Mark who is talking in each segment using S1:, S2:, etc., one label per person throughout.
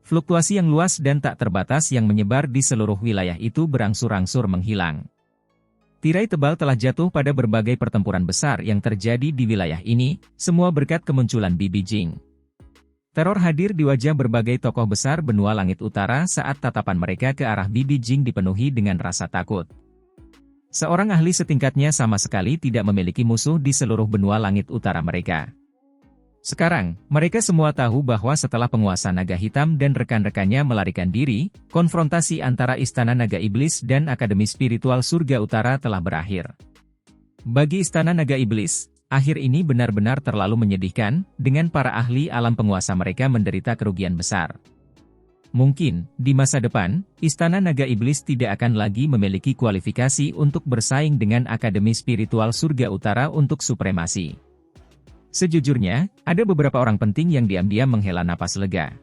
S1: Fluktuasi yang luas dan tak terbatas yang menyebar di seluruh wilayah itu berangsur-angsur menghilang. Tirai tebal telah jatuh pada berbagai pertempuran besar yang terjadi di wilayah ini, semua berkat kemunculan Bibi Jing. Teror hadir di wajah berbagai tokoh besar benua langit utara saat tatapan mereka ke arah Bibi Jing dipenuhi dengan rasa takut. Seorang ahli setingkatnya sama sekali tidak memiliki musuh di seluruh benua langit utara mereka. Sekarang, mereka semua tahu bahwa setelah penguasa naga hitam dan rekan-rekannya melarikan diri, konfrontasi antara Istana Naga Iblis dan Akademi Spiritual Surga Utara telah berakhir. Bagi Istana Naga Iblis, akhir ini benar-benar terlalu menyedihkan, dengan para ahli alam penguasa mereka menderita kerugian besar. Mungkin, di masa depan, Istana Naga Iblis tidak akan lagi memiliki kualifikasi untuk bersaing dengan Akademi Spiritual Surga Utara untuk supremasi. Sejujurnya, ada beberapa orang penting yang diam-diam menghela napas lega.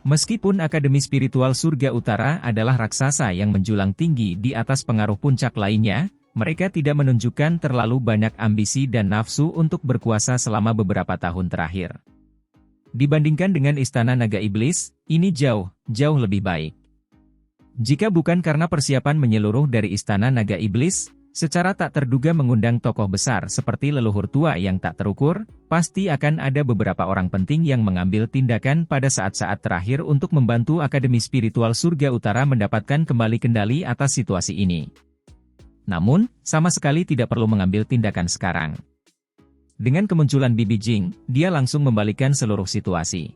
S1: Meskipun Akademi Spiritual Surga Utara adalah raksasa yang menjulang tinggi di atas pengaruh puncak lainnya, mereka tidak menunjukkan terlalu banyak ambisi dan nafsu untuk berkuasa selama beberapa tahun terakhir. Dibandingkan dengan Istana Naga Iblis, ini jauh lebih baik. Jika bukan karena persiapan menyeluruh dari Istana Naga Iblis, secara tak terduga mengundang tokoh besar seperti leluhur tua yang tak terukur, pasti akan ada beberapa orang penting yang mengambil tindakan pada saat-saat terakhir untuk membantu Akademi Spiritual Surga Utara mendapatkan kembali kendali atas situasi ini. Namun, sama sekali tidak perlu mengambil tindakan sekarang. Dengan kemunculan Bibi Jing, dia langsung membalikkan seluruh situasi.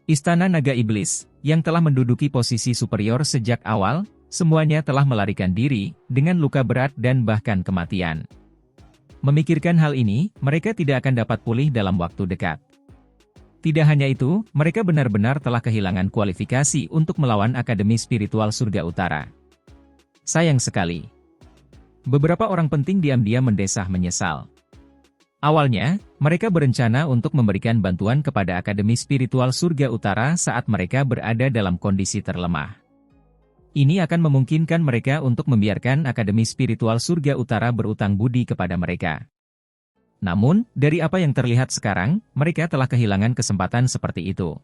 S1: Istana Naga Iblis, yang telah menduduki posisi superior sejak awal, semuanya telah melarikan diri, dengan luka berat dan bahkan kematian. Memikirkan hal ini, mereka tidak akan dapat pulih dalam waktu dekat. Tidak hanya itu, mereka benar-benar telah kehilangan kualifikasi untuk melawan Akademi Spiritual Surga Utara. Sayang sekali. Beberapa orang penting diam-diam mendesah menyesal. Awalnya, mereka berencana untuk memberikan bantuan kepada Akademi Spiritual Surga Utara saat mereka berada dalam kondisi terlemah. Ini akan memungkinkan mereka untuk membiarkan Akademi Spiritual Surga Utara berutang budi kepada mereka. Namun, dari apa yang terlihat sekarang, mereka telah kehilangan kesempatan seperti itu.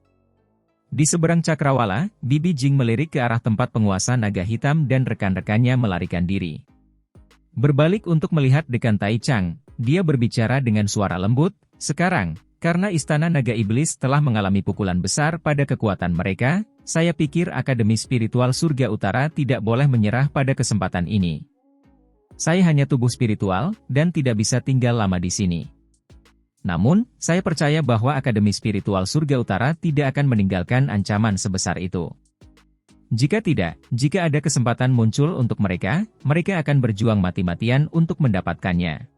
S1: Di seberang cakrawala, Bibi Jing melirik ke arah tempat penguasa naga hitam dan rekan-rekannya melarikan diri. Berbalik untuk melihat Dekan Tai Chang, dia berbicara dengan suara lembut, "Sekarang, karena Istana Naga Iblis telah mengalami pukulan besar pada kekuatan mereka, saya pikir Akademi Spiritual Surga Utara tidak boleh menyerah pada kesempatan ini. Saya hanya tubuh spiritual, dan tidak bisa tinggal lama di sini. Namun, saya percaya bahwa Akademi Spiritual Surga Utara tidak akan meninggalkan ancaman sebesar itu. Jika ada kesempatan muncul untuk mereka, mereka akan berjuang mati-matian untuk mendapatkannya."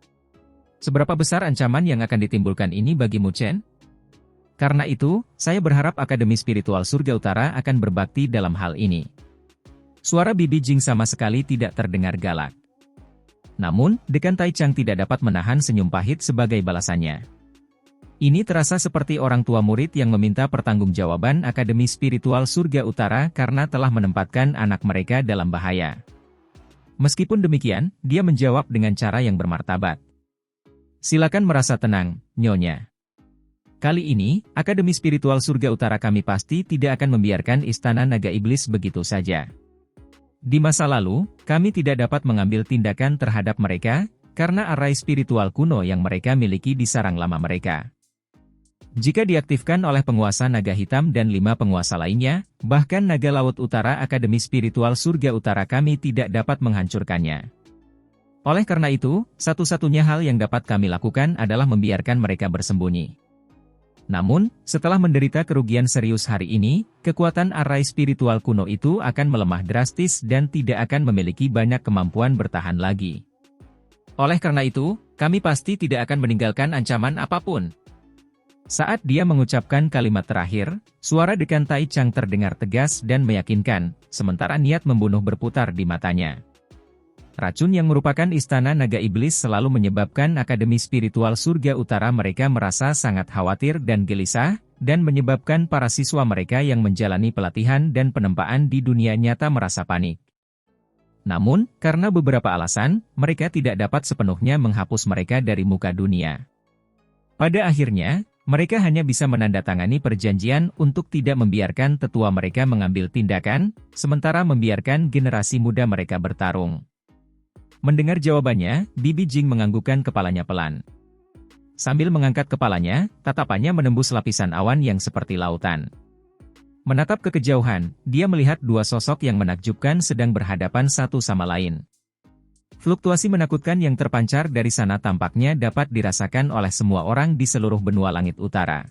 S1: Seberapa besar ancaman yang akan ditimbulkan ini bagi Mu Chen? Karena itu, saya berharap Akademi Spiritual Surga Utara akan berbakti dalam hal ini. Suara Bibi Jing sama sekali tidak terdengar galak. Namun, Dekan Tai Chang tidak dapat menahan senyum pahit sebagai balasannya. Ini terasa seperti orang tua murid yang meminta pertanggungjawaban Akademi Spiritual Surga Utara karena telah menempatkan anak mereka dalam bahaya. Meskipun demikian, dia menjawab dengan cara yang bermartabat. "Silakan merasa tenang, Nyonya. Kali ini, Akademi Spiritual Surga Utara kami pasti tidak akan membiarkan Istana Naga Iblis begitu saja. Di masa lalu, kami tidak dapat mengambil tindakan terhadap mereka, karena arai spiritual kuno yang mereka miliki di sarang lama mereka. Jika diaktifkan oleh penguasa naga hitam dan 5 penguasa lainnya, bahkan naga laut utara Akademi Spiritual Surga Utara kami tidak dapat menghancurkannya. Oleh karena itu, satu-satunya hal yang dapat kami lakukan adalah membiarkan mereka bersembunyi. Namun, setelah menderita kerugian serius hari ini, kekuatan arai spiritual kuno itu akan melemah drastis dan tidak akan memiliki banyak kemampuan bertahan lagi. Oleh karena itu, kami pasti tidak akan meninggalkan ancaman apapun." Saat dia mengucapkan kalimat terakhir, suara Dekan Tai Chang terdengar tegas dan meyakinkan, sementara niat membunuh berputar di matanya. Racun yang merupakan Istana Naga Iblis selalu menyebabkan Akademi Spiritual Surga Utara mereka merasa sangat khawatir dan gelisah, dan menyebabkan para siswa mereka yang menjalani pelatihan dan penempaan di dunia nyata merasa panik. Namun, karena beberapa alasan, mereka tidak dapat sepenuhnya menghapus mereka dari muka dunia. Pada akhirnya, Mereka hanya bisa menandatangani perjanjian untuk tidak membiarkan tetua mereka mengambil tindakan, sementara membiarkan generasi muda mereka bertarung. Mendengar jawabannya, Bibi Jing menganggukkan kepalanya pelan. Sambil mengangkat kepalanya, tatapannya menembus lapisan awan yang seperti lautan. Menatap ke kejauhan, dia melihat dua sosok yang menakjubkan sedang berhadapan satu sama lain. Fluktuasi menakutkan yang terpancar dari sana tampaknya dapat dirasakan oleh semua orang di seluruh benua langit utara.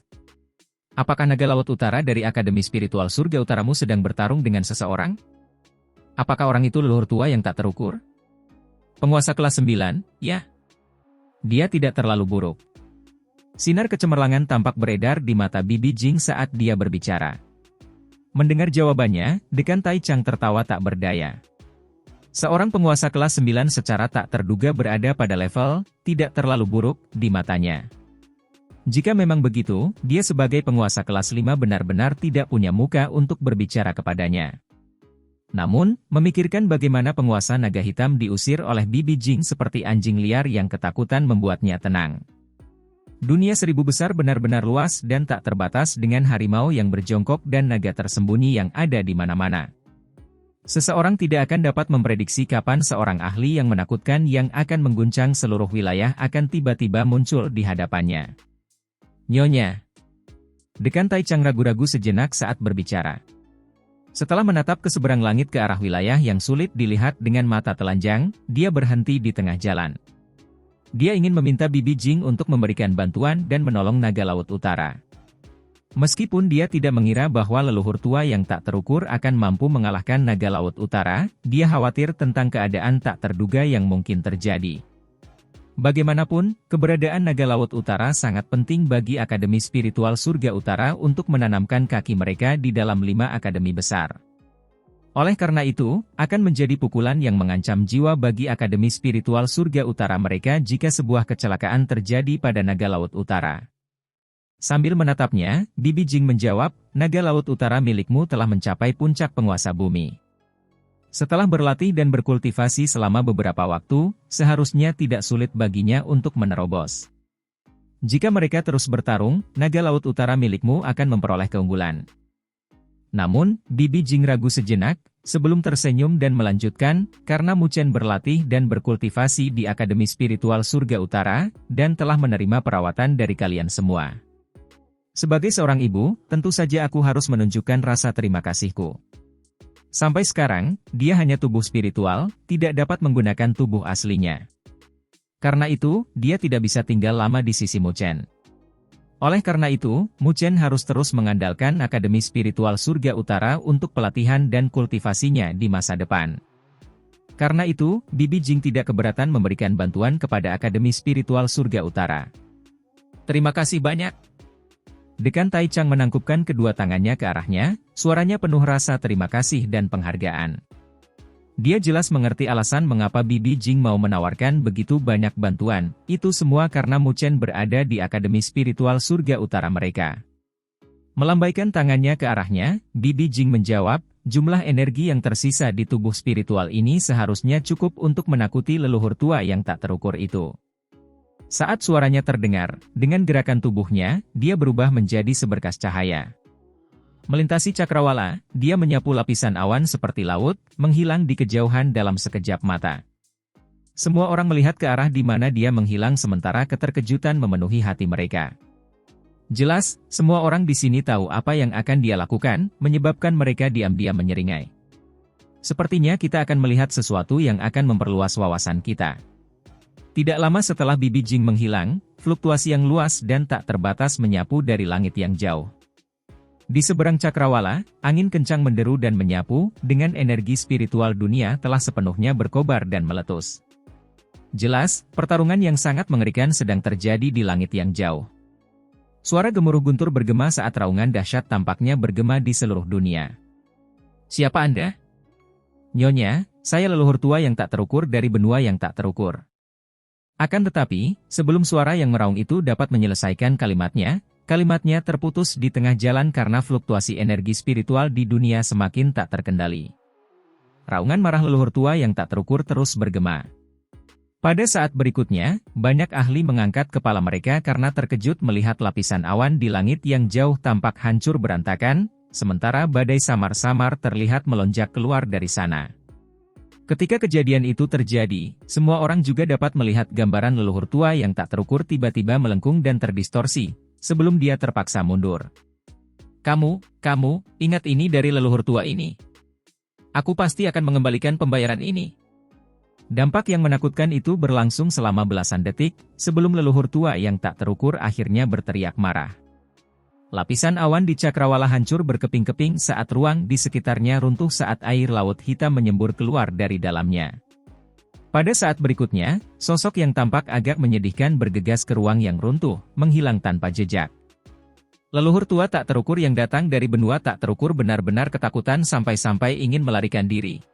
S1: Apakah naga laut utara dari Akademi Spiritual Surga Utaramu sedang bertarung dengan seseorang? Apakah orang itu leluhur tua yang tak terukur? Penguasa kelas 9, ya. Dia tidak terlalu buruk. Sinar kecemerlangan tampak beredar di mata Bibi Jing saat dia berbicara. Mendengar jawabannya, Dekan Tai Chang tertawa tak berdaya. Seorang penguasa kelas 9 secara tak terduga berada pada level tidak terlalu buruk di matanya. Jika memang begitu, dia sebagai penguasa kelas 5 benar-benar tidak punya muka untuk berbicara kepadanya. Namun, memikirkan bagaimana penguasa naga hitam diusir oleh Bibi Jing seperti anjing liar yang ketakutan membuatnya tenang. Dunia seribu besar benar-benar luas dan tak terbatas dengan harimau yang berjongkok dan naga tersembunyi yang ada di mana-mana. Seseorang tidak akan dapat memprediksi kapan seorang ahli yang menakutkan yang akan mengguncang seluruh wilayah akan tiba-tiba muncul di hadapannya. Nyonya. Dekan Tai Chang ragu-ragu sejenak saat berbicara. Setelah menatap ke seberang langit ke arah wilayah yang sulit dilihat dengan mata telanjang, dia berhenti di tengah jalan. Dia ingin meminta Bibi Jing untuk memberikan bantuan dan menolong naga laut utara. Meskipun dia tidak mengira bahwa leluhur tua yang tak terukur akan mampu mengalahkan naga laut utara, dia khawatir tentang keadaan tak terduga yang mungkin terjadi. Bagaimanapun, keberadaan naga laut utara sangat penting bagi Akademi Spiritual Surga Utara untuk menanamkan kaki mereka di dalam 5 akademi besar. Oleh karena itu, akan menjadi pukulan yang mengancam jiwa bagi Akademi Spiritual Surga Utara mereka jika sebuah kecelakaan terjadi pada naga laut utara. Sambil menatapnya, Bibi Jing menjawab, naga laut utara milikmu telah mencapai puncak penguasa bumi. Setelah berlatih dan berkultivasi selama beberapa waktu, seharusnya tidak sulit baginya untuk menerobos. Jika mereka terus bertarung, naga laut utara milikmu akan memperoleh keunggulan. Namun, Bibi Jing ragu sejenak, sebelum tersenyum dan melanjutkan, karena Mu Chen berlatih dan berkultivasi di Akademi Spiritual Surga Utara, dan telah menerima perawatan dari kalian semua. Sebagai seorang ibu, tentu saja aku harus menunjukkan rasa terima kasihku. Sampai sekarang, dia hanya tubuh spiritual, tidak dapat menggunakan tubuh aslinya. Karena itu, dia tidak bisa tinggal lama di sisi Mu Chen. Oleh karena itu, Mu Chen harus terus mengandalkan Akademi Spiritual Surga Utara untuk pelatihan dan kultivasinya di masa depan. Karena itu, Bibi Jing tidak keberatan memberikan bantuan kepada Akademi Spiritual Surga Utara. Terima kasih banyak. Dekan Tai Chang menangkupkan kedua tangannya ke arahnya, suaranya penuh rasa terima kasih dan penghargaan. Dia jelas mengerti alasan mengapa Bibi Jing mau menawarkan begitu banyak bantuan, itu semua karena Mu Chen berada di Akademi Spiritual Surga Utara mereka. Melambaikan tangannya ke arahnya, Bibi Jing menjawab, jumlah energi yang tersisa di tubuh spiritual ini seharusnya cukup untuk menakuti leluhur tua yang tak terukur itu. Saat suaranya terdengar, dengan gerakan tubuhnya, dia berubah menjadi seberkas cahaya. Melintasi cakrawala, dia menyapu lapisan awan seperti laut, menghilang di kejauhan dalam sekejap mata. Semua orang melihat ke arah di mana dia menghilang sementara keterkejutan memenuhi hati mereka. Jelas, semua orang di sini tahu apa yang akan dia lakukan, menyebabkan mereka diam-diam menyeringai. Sepertinya kita akan melihat sesuatu yang akan memperluas wawasan kita. Tidak lama setelah Bibi Jing menghilang, fluktuasi yang luas dan tak terbatas menyapu dari langit yang jauh. Di seberang cakrawala, angin kencang menderu dan menyapu, dengan energi spiritual dunia telah sepenuhnya berkobar dan meletus. Jelas, pertarungan yang sangat mengerikan sedang terjadi di langit yang jauh. Suara gemuruh guntur bergema saat raungan dahsyat tampaknya bergema di seluruh dunia. Siapa Anda? Nyonya, saya leluhur tua yang tak terukur dari benua yang tak terukur. Akan tetapi, sebelum suara yang meraung itu dapat menyelesaikan kalimatnya terputus di tengah jalan karena fluktuasi energi spiritual di dunia semakin tak terkendali. Raungan marah leluhur tua yang tak terukur terus bergema. Pada saat berikutnya, banyak ahli mengangkat kepala mereka karena terkejut melihat lapisan awan di langit yang jauh tampak hancur berantakan, sementara badai samar-samar terlihat melonjak keluar dari sana. Ketika kejadian itu terjadi, semua orang juga dapat melihat gambaran leluhur tua yang tak terukur tiba-tiba melengkung dan terdistorsi, sebelum dia terpaksa mundur. Kamu, ingat ini dari leluhur tua ini. Aku pasti akan mengembalikan pembayaran ini. Dampak yang menakutkan itu berlangsung selama belasan detik, sebelum leluhur tua yang tak terukur akhirnya berteriak marah. Lapisan awan di cakrawala hancur berkeping-keping saat ruang di sekitarnya runtuh saat air laut hitam menyembur keluar dari dalamnya. Pada saat berikutnya, sosok yang tampak agak menyedihkan bergegas ke ruang yang runtuh, menghilang tanpa jejak. Leluhur tua tak terukur yang datang dari benua tak terukur benar-benar ketakutan sampai-sampai ingin melarikan diri.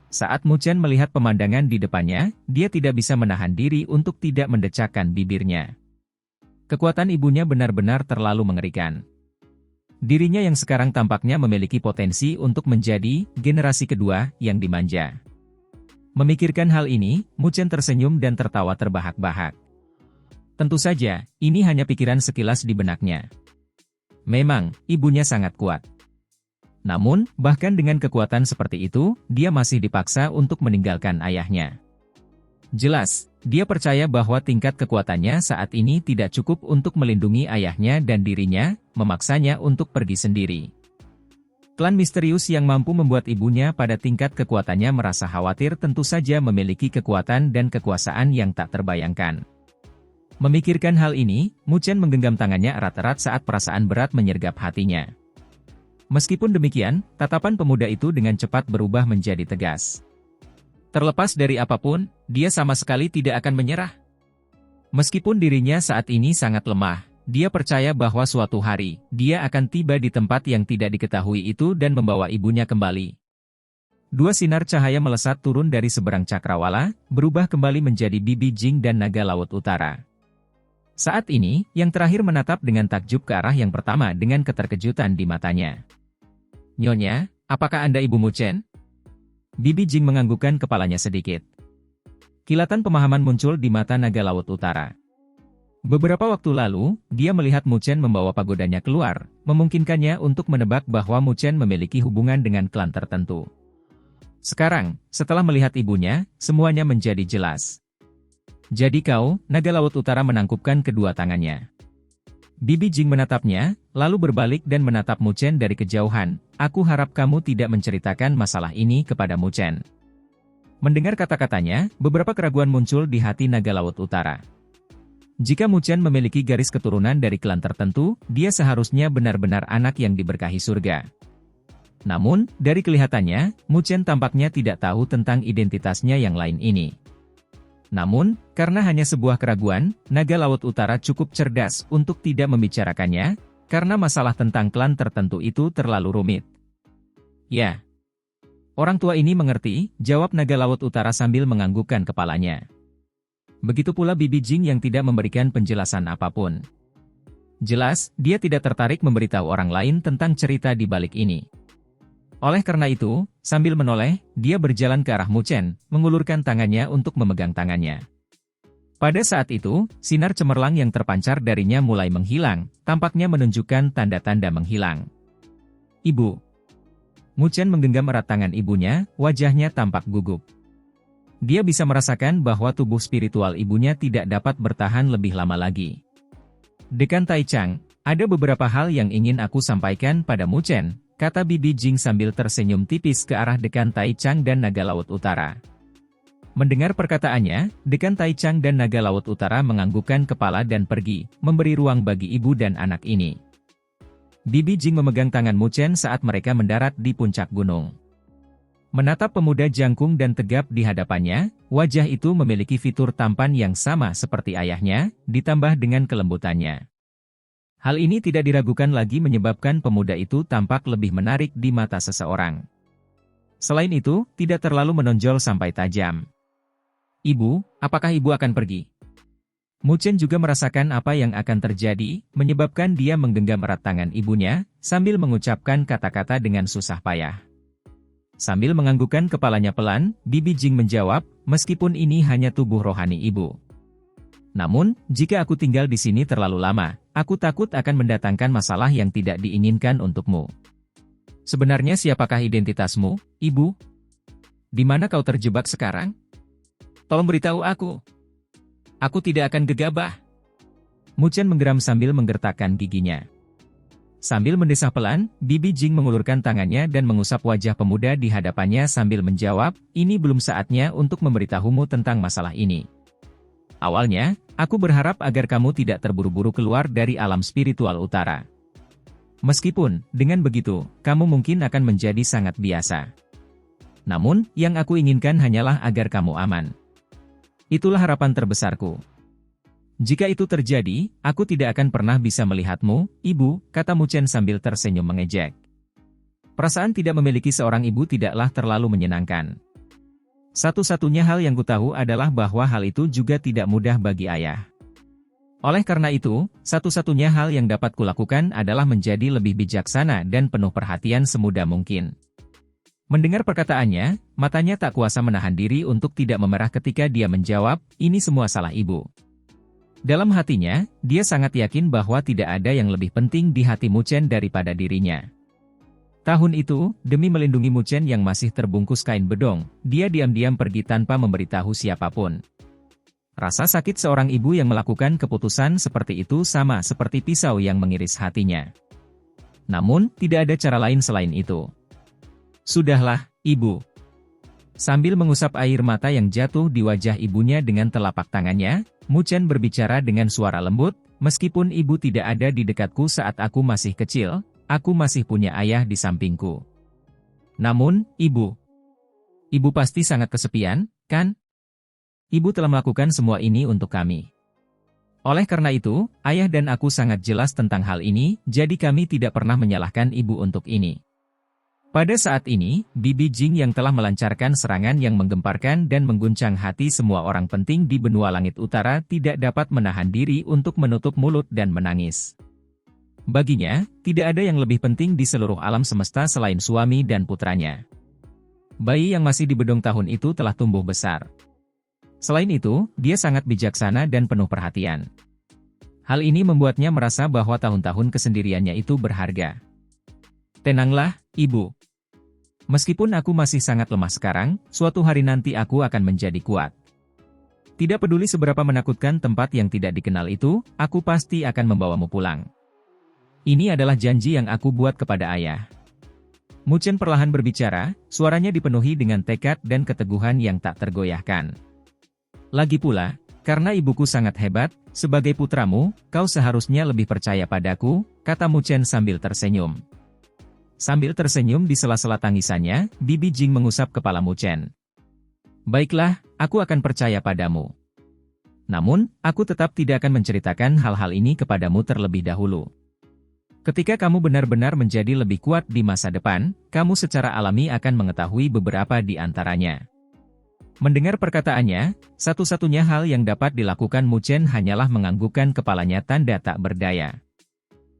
S1: Saat Mu Chen melihat pemandangan di depannya, dia tidak bisa menahan diri untuk tidak mendecakkan bibirnya. Kekuatan ibunya benar-benar terlalu mengerikan. Dirinya yang sekarang tampaknya memiliki potensi untuk menjadi generasi kedua yang dimanja. Memikirkan hal ini, Mu Chen tersenyum dan tertawa terbahak-bahak. Tentu saja, ini hanya pikiran sekilas di benaknya. Memang, ibunya sangat kuat. Namun, bahkan dengan kekuatan seperti itu, dia masih dipaksa untuk meninggalkan ayahnya. Jelas, dia percaya bahwa tingkat kekuatannya saat ini tidak cukup untuk melindungi ayahnya dan dirinya, memaksanya untuk pergi sendiri. Klan misterius yang mampu membuat ibunya pada tingkat kekuatannya merasa khawatir tentu saja memiliki kekuatan dan kekuasaan yang tak terbayangkan. Memikirkan hal ini, Mu Chen menggenggam tangannya erat-erat saat perasaan berat menyergap hatinya. Meskipun demikian, tatapan pemuda itu dengan cepat berubah menjadi tegas. Terlepas dari apapun, dia sama sekali tidak akan menyerah. Meskipun dirinya saat ini sangat lemah, dia percaya bahwa suatu hari, dia akan tiba di tempat yang tidak diketahui itu dan membawa ibunya kembali. Dua sinar cahaya melesat turun dari seberang cakrawala, berubah kembali menjadi Bibi Jing dan naga laut utara. Saat ini, yang terakhir menatap dengan takjub ke arah yang pertama dengan keterkejutan di matanya. Nyonya, apakah Anda Ibu Mu Chen? Bibi Jing menganggukkan kepalanya sedikit. Kilatan pemahaman muncul di mata naga laut utara. Beberapa waktu lalu, dia melihat Mu Chen membawa pagodanya keluar, memungkinkannya untuk menebak bahwa Mu Chen memiliki hubungan dengan klan tertentu. Sekarang, setelah melihat ibunya, semuanya menjadi jelas. Jadi kau, naga laut utara menangkupkan kedua tangannya. Bibi Jing menatapnya, lalu berbalik dan menatap Mu Chen dari kejauhan. Aku harap kamu tidak menceritakan masalah ini kepada Mu Chen. Mendengar kata-katanya, beberapa keraguan muncul di hati naga laut utara. Jika Mu Chen memiliki garis keturunan dari klan tertentu, dia seharusnya benar-benar anak yang diberkahi surga. Namun, dari kelihatannya, Mu Chen tampaknya tidak tahu tentang identitasnya yang lain ini. Namun, karena hanya sebuah keraguan, naga laut utara cukup cerdas untuk tidak membicarakannya, karena masalah tentang klan tertentu itu terlalu rumit. Ya. Orang tua ini mengerti, jawab naga laut utara sambil menganggukkan kepalanya. Begitu pula Bibi Jing yang tidak memberikan penjelasan apapun. Jelas, dia tidak tertarik memberitahu orang lain tentang cerita di balik ini. Oleh karena itu, sambil menoleh, dia berjalan ke arah Mu Chen, mengulurkan tangannya untuk memegang tangannya. Pada saat itu, sinar cemerlang yang terpancar darinya mulai menghilang, tampaknya menunjukkan tanda-tanda menghilang. Ibu. Mu Chen menggenggam erat tangan ibunya, wajahnya tampak gugup. Dia bisa merasakan bahwa tubuh spiritual ibunya tidak dapat bertahan lebih lama lagi. Dekan Taichang, ada beberapa hal yang ingin aku sampaikan pada Mu Chen, kata Bibi Jing sambil tersenyum tipis ke arah Dekan Taichang dan naga laut utara. Mendengar perkataannya, Dekan Taichang dan naga laut utara menganggukkan kepala dan pergi, memberi ruang bagi ibu dan anak ini. Bibi Jing memegang tangan Mu Chen saat mereka mendarat di puncak gunung. Menatap pemuda jangkung dan tegap di hadapannya, wajah itu memiliki fitur tampan yang sama seperti ayahnya, ditambah dengan kelembutannya. Hal ini tidak diragukan lagi menyebabkan pemuda itu tampak lebih menarik di mata seseorang. Selain itu, tidak terlalu menonjol sampai tajam. Ibu, apakah ibu akan pergi? Mu Chen juga merasakan apa yang akan terjadi, menyebabkan dia menggenggam erat tangan ibunya, sambil mengucapkan kata-kata dengan susah payah. Sambil menganggukkan kepalanya pelan, Bibi Jing menjawab, meskipun ini hanya tubuh rohani ibu. Namun, jika aku tinggal di sini terlalu lama, aku takut akan mendatangkan masalah yang tidak diinginkan untukmu. Sebenarnya siapakah identitasmu, ibu? Di mana kau terjebak sekarang? Tolong beritahu aku. Aku tidak akan gegabah. Mu Chen menggeram sambil menggertakkan giginya. Sambil mendesah pelan, Bibi Jing mengulurkan tangannya dan mengusap wajah pemuda di hadapannya sambil menjawab, ini belum saatnya untuk memberitahumu tentang masalah ini. Awalnya, aku berharap agar kamu tidak terburu-buru keluar dari alam spiritual utara. Meskipun, dengan begitu, kamu mungkin akan menjadi sangat biasa. Namun, yang aku inginkan hanyalah agar kamu aman. Itulah harapan terbesarku. Jika itu terjadi, aku tidak akan pernah bisa melihatmu, ibu, kata Mu Chen sambil tersenyum mengejek. Perasaan tidak memiliki seorang ibu tidaklah terlalu menyenangkan. Satu-satunya hal yang kutahu adalah bahwa hal itu juga tidak mudah bagi ayah. Oleh karena itu, satu-satunya hal yang dapat kulakukan adalah menjadi lebih bijaksana dan penuh perhatian semudah mungkin. Mendengar perkataannya, matanya tak kuasa menahan diri untuk tidak memerah ketika dia menjawab, ini semua salah ibu. Dalam hatinya, dia sangat yakin bahwa tidak ada yang lebih penting di hati Mu Chen daripada dirinya. Tahun itu, demi melindungi Mu Chen yang masih terbungkus kain bedong, dia diam-diam pergi tanpa memberitahu siapapun. Rasa sakit seorang ibu yang melakukan keputusan seperti itu sama seperti pisau yang mengiris hatinya. Namun, tidak ada cara lain selain itu. Sudahlah, ibu. Sambil mengusap air mata yang jatuh di wajah ibunya dengan telapak tangannya, Mu Chen berbicara dengan suara lembut, meskipun ibu tidak ada di dekatku saat aku masih kecil, aku masih punya ayah di sampingku. Namun, ibu pasti sangat kesepian, kan? Ibu telah melakukan semua ini untuk kami. Oleh karena itu, ayah dan aku sangat jelas tentang hal ini, jadi kami tidak pernah menyalahkan ibu untuk ini. Pada saat ini, Bibi Jing yang telah melancarkan serangan yang menggemparkan dan mengguncang hati semua orang penting di benua langit utara tidak dapat menahan diri untuk menutup mulut dan menangis. Baginya, tidak ada yang lebih penting di seluruh alam semesta selain suami dan putranya. Bayi yang masih di bedong tahun itu telah tumbuh besar. Selain itu, dia sangat bijaksana dan penuh perhatian. Hal ini membuatnya merasa bahwa tahun-tahun kesendiriannya itu berharga. Tenanglah, ibu. Meskipun aku masih sangat lemah sekarang, suatu hari nanti aku akan menjadi kuat. Tidak peduli seberapa menakutkan tempat yang tidak dikenal itu, aku pasti akan membawamu pulang. Ini adalah janji yang aku buat kepada ayah. Mu Chen perlahan berbicara, suaranya dipenuhi dengan tekad dan keteguhan yang tak tergoyahkan. Lagi pula, karena ibuku sangat hebat, sebagai putramu, kau seharusnya lebih percaya padaku, kata Mu Chen sambil tersenyum. Sambil tersenyum di sela-sela tangisannya, Bibi Jing mengusap kepala Mu Chen. Baiklah, aku akan percaya padamu. Namun, aku tetap tidak akan menceritakan hal-hal ini kepadamu terlebih dahulu. Ketika kamu benar-benar menjadi lebih kuat di masa depan, kamu secara alami akan mengetahui beberapa di antaranya. Mendengar perkataannya, satu-satunya hal yang dapat dilakukan Mu Chen hanyalah menganggukkan kepalanya tanda tak berdaya.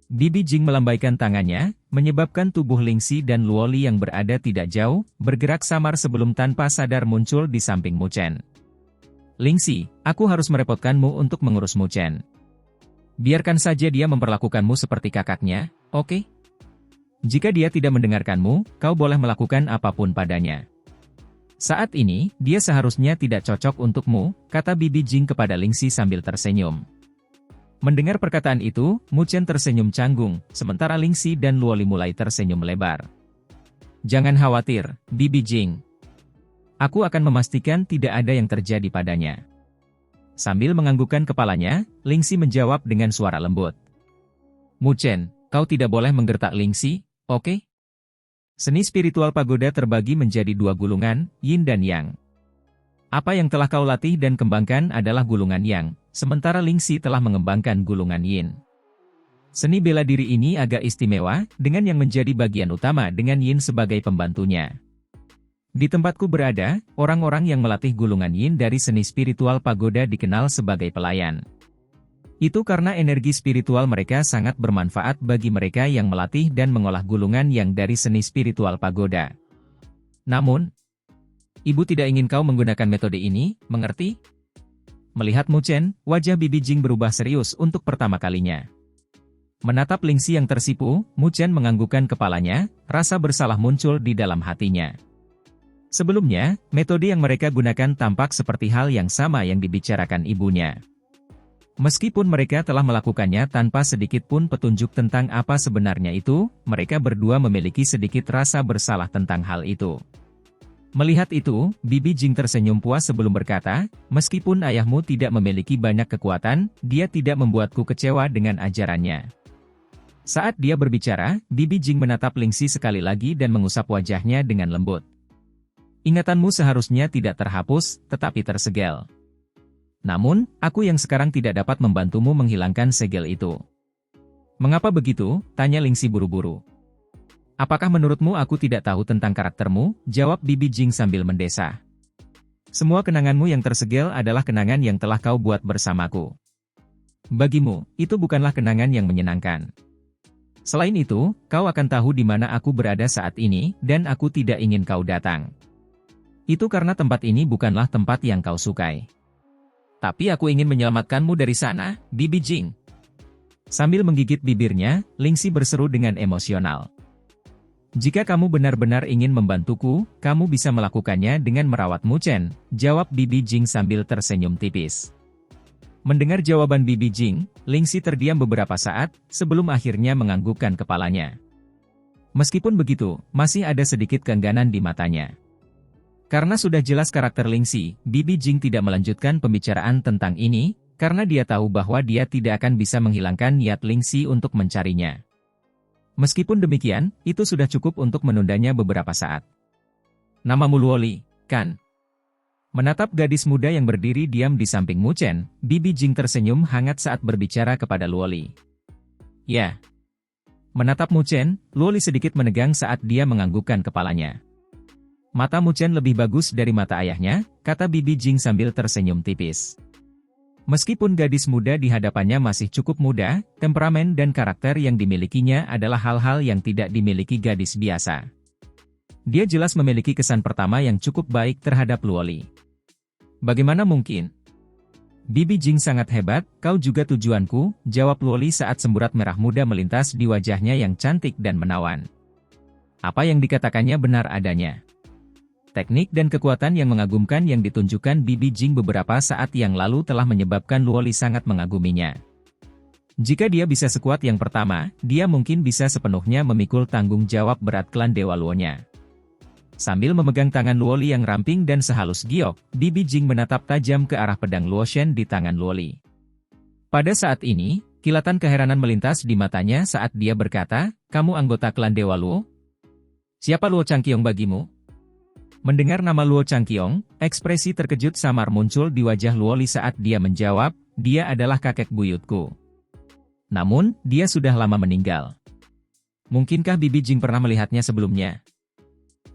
S1: Bibi Jing melambaikan tangannya, menyebabkan tubuh Lingxi dan Luoli yang berada tidak jauh, bergerak samar sebelum tanpa sadar muncul di samping Mu Chen. Lingxi, aku harus merepotkanmu untuk mengurus Mu Chen. Biarkan saja dia memperlakukanmu seperti kakaknya, oke? Jika dia tidak mendengarkanmu, kau boleh melakukan apapun padanya. Saat ini, dia seharusnya tidak cocok untukmu, kata Bibi Jing kepada Lingxi sambil tersenyum. Mendengar perkataan itu, Mu Chen tersenyum canggung, sementara Lingxi dan Luoli mulai tersenyum lebar. Jangan khawatir, Bibi Jing. Aku akan memastikan tidak ada yang terjadi padanya. Sambil menganggukkan kepalanya, Lingxi menjawab dengan suara lembut. Mu Chen, kau tidak boleh menggertak Lingxi, oke? Seni spiritual pagoda terbagi menjadi dua gulungan, Yin dan Yang. Apa yang telah kau latih dan kembangkan adalah gulungan Yang, sementara Lingxi telah mengembangkan gulungan Yin. Seni bela diri ini agak istimewa, dengan yang menjadi bagian utama dengan Yin sebagai pembantunya. Di tempatku berada, orang-orang yang melatih gulungan Yin dari seni spiritual pagoda dikenal sebagai pelayan. Itu karena energi spiritual mereka sangat bermanfaat bagi mereka yang melatih dan mengolah gulungan yang dari seni spiritual pagoda. Namun, ibu tidak ingin kau menggunakan metode ini, mengerti? Melihat Mu Chen, wajah Bibi Jing berubah serius untuk pertama kalinya. Menatap Lingxi yang tersipu, Mu Chen menganggukkan kepalanya, rasa bersalah muncul di dalam hatinya. Sebelumnya, metode yang mereka gunakan tampak seperti hal yang sama yang dibicarakan ibunya. Meskipun mereka telah melakukannya tanpa sedikit pun petunjuk tentang apa sebenarnya itu, mereka berdua memiliki sedikit rasa bersalah tentang hal itu. Melihat itu, Bibi Jing tersenyum puas sebelum berkata, meskipun ayahmu tidak memiliki banyak kekuatan, dia tidak membuatku kecewa dengan ajarannya. Saat dia berbicara, Bibi Jing menatap Lingxi sekali lagi dan mengusap wajahnya dengan lembut. Ingatanmu seharusnya tidak terhapus, tetapi tersegel. Namun, aku yang sekarang tidak dapat membantumu menghilangkan segel itu. Mengapa begitu? Tanya Lingxi buru-buru. Apakah menurutmu aku tidak tahu tentang karaktermu? Jawab Bibi Jing sambil mendesah. Semua kenanganmu yang tersegel adalah kenangan yang telah kau buat bersamaku. Bagimu, itu bukanlah kenangan yang menyenangkan. Selain itu, kau akan tahu di mana aku berada saat ini, dan aku tidak ingin kau datang. Itu karena tempat ini bukanlah tempat yang kau sukai. Tapi aku ingin menyelamatkanmu dari sana, Bibi Jing. Sambil menggigit bibirnya, Lingxi berseru dengan emosional. Jika kamu benar-benar ingin membantuku, kamu bisa melakukannya dengan merawat Mu Chen, jawab Bibi Jing sambil tersenyum tipis. Mendengar jawaban Bibi Jing, Lingxi terdiam beberapa saat, sebelum akhirnya menganggukkan kepalanya. Meskipun begitu, masih ada sedikit keengganan di matanya. Karena sudah jelas karakter Lingxi, Bibi Jing tidak melanjutkan pembicaraan tentang ini, karena dia tahu bahwa dia tidak akan bisa menghilangkan niat Lingxi untuk mencarinya. Meskipun demikian, itu sudah cukup untuk menundanya beberapa saat. Namamu Luoli, kan? Menatap gadis muda yang berdiri diam di samping Mu Chen, Bibi Jing tersenyum hangat saat berbicara kepada Luoli. Ya. Menatap Mu Chen, Luoli sedikit menegang saat dia menganggukkan kepalanya. Mata Mu Chen lebih bagus dari mata ayahnya, kata Bibi Jing sambil tersenyum tipis. Meskipun gadis muda di hadapannya masih cukup muda, temperamen dan karakter yang dimilikinya adalah hal-hal yang tidak dimiliki gadis biasa. Dia jelas memiliki kesan pertama yang cukup baik terhadap Luoli. Bagaimana mungkin? Bibi Jing sangat hebat, kau juga tujuanku, jawab Luoli saat semburat merah muda melintas di wajahnya yang cantik dan menawan. Apa yang dikatakannya benar adanya. Teknik dan kekuatan yang mengagumkan yang ditunjukkan Bibi Jing beberapa saat yang lalu telah menyebabkan Luoli sangat mengaguminya. Jika dia bisa sekuat yang pertama, dia mungkin bisa sepenuhnya memikul tanggung jawab berat klan Dewa Luonya. Sambil memegang tangan Luoli yang ramping dan sehalus giok, Bibi Jing menatap tajam ke arah pedang Luoshen di tangan Luoli. Pada saat ini, kilatan keheranan melintas di matanya saat dia berkata, kamu anggota klan Dewa Luo? Siapa Luo Changqiong bagimu? Mendengar nama Luo Changqiong, ekspresi terkejut samar muncul di wajah Luoli saat dia menjawab, dia adalah kakek buyutku. Namun, dia sudah lama meninggal. Mungkinkah Bibi Jing pernah melihatnya sebelumnya?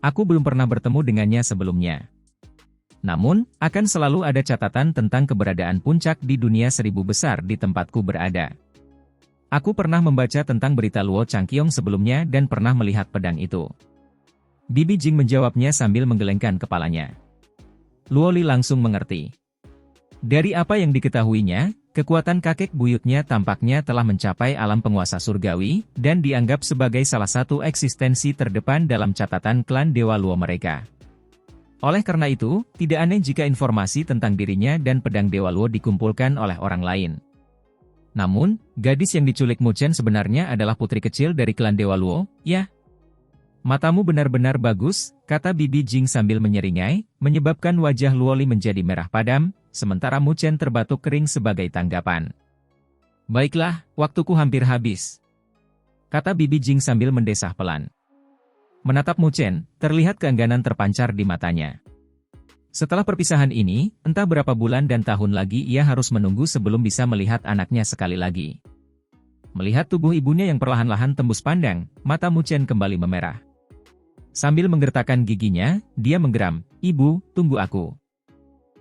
S1: Aku belum pernah bertemu dengannya sebelumnya. Namun, akan selalu ada catatan tentang keberadaan puncak di dunia seribu besar di tempatku berada. Aku pernah membaca tentang berita Luo Changqiong sebelumnya dan pernah melihat pedang itu. Bibi Jing menjawabnya sambil menggelengkan kepalanya. Luoli langsung mengerti. Dari apa yang diketahuinya, kekuatan kakek buyutnya tampaknya telah mencapai alam penguasa surgawi, dan dianggap sebagai salah satu eksistensi terdepan dalam catatan klan Dewa Luo mereka. Oleh karena itu, tidak aneh jika informasi tentang dirinya dan pedang Dewa Luo dikumpulkan oleh orang lain. Namun, gadis yang diculik Mu Chen sebenarnya adalah putri kecil dari klan Dewa Luo, ya? Matamu benar-benar bagus, kata Bibi Jing sambil menyeringai, menyebabkan wajah Luoli menjadi merah padam, sementara Mu Chen terbatuk kering sebagai tanggapan. Baiklah, waktuku hampir habis, kata Bibi Jing sambil mendesah pelan. Menatap Mu Chen, terlihat keengganan terpancar di matanya. Setelah perpisahan ini, entah berapa bulan dan tahun lagi ia harus menunggu sebelum bisa melihat anaknya sekali lagi. Melihat tubuh ibunya yang perlahan-lahan tembus pandang, mata Mu Chen kembali memerah. Sambil menggertakkan giginya, dia menggeram, "Ibu, tunggu aku."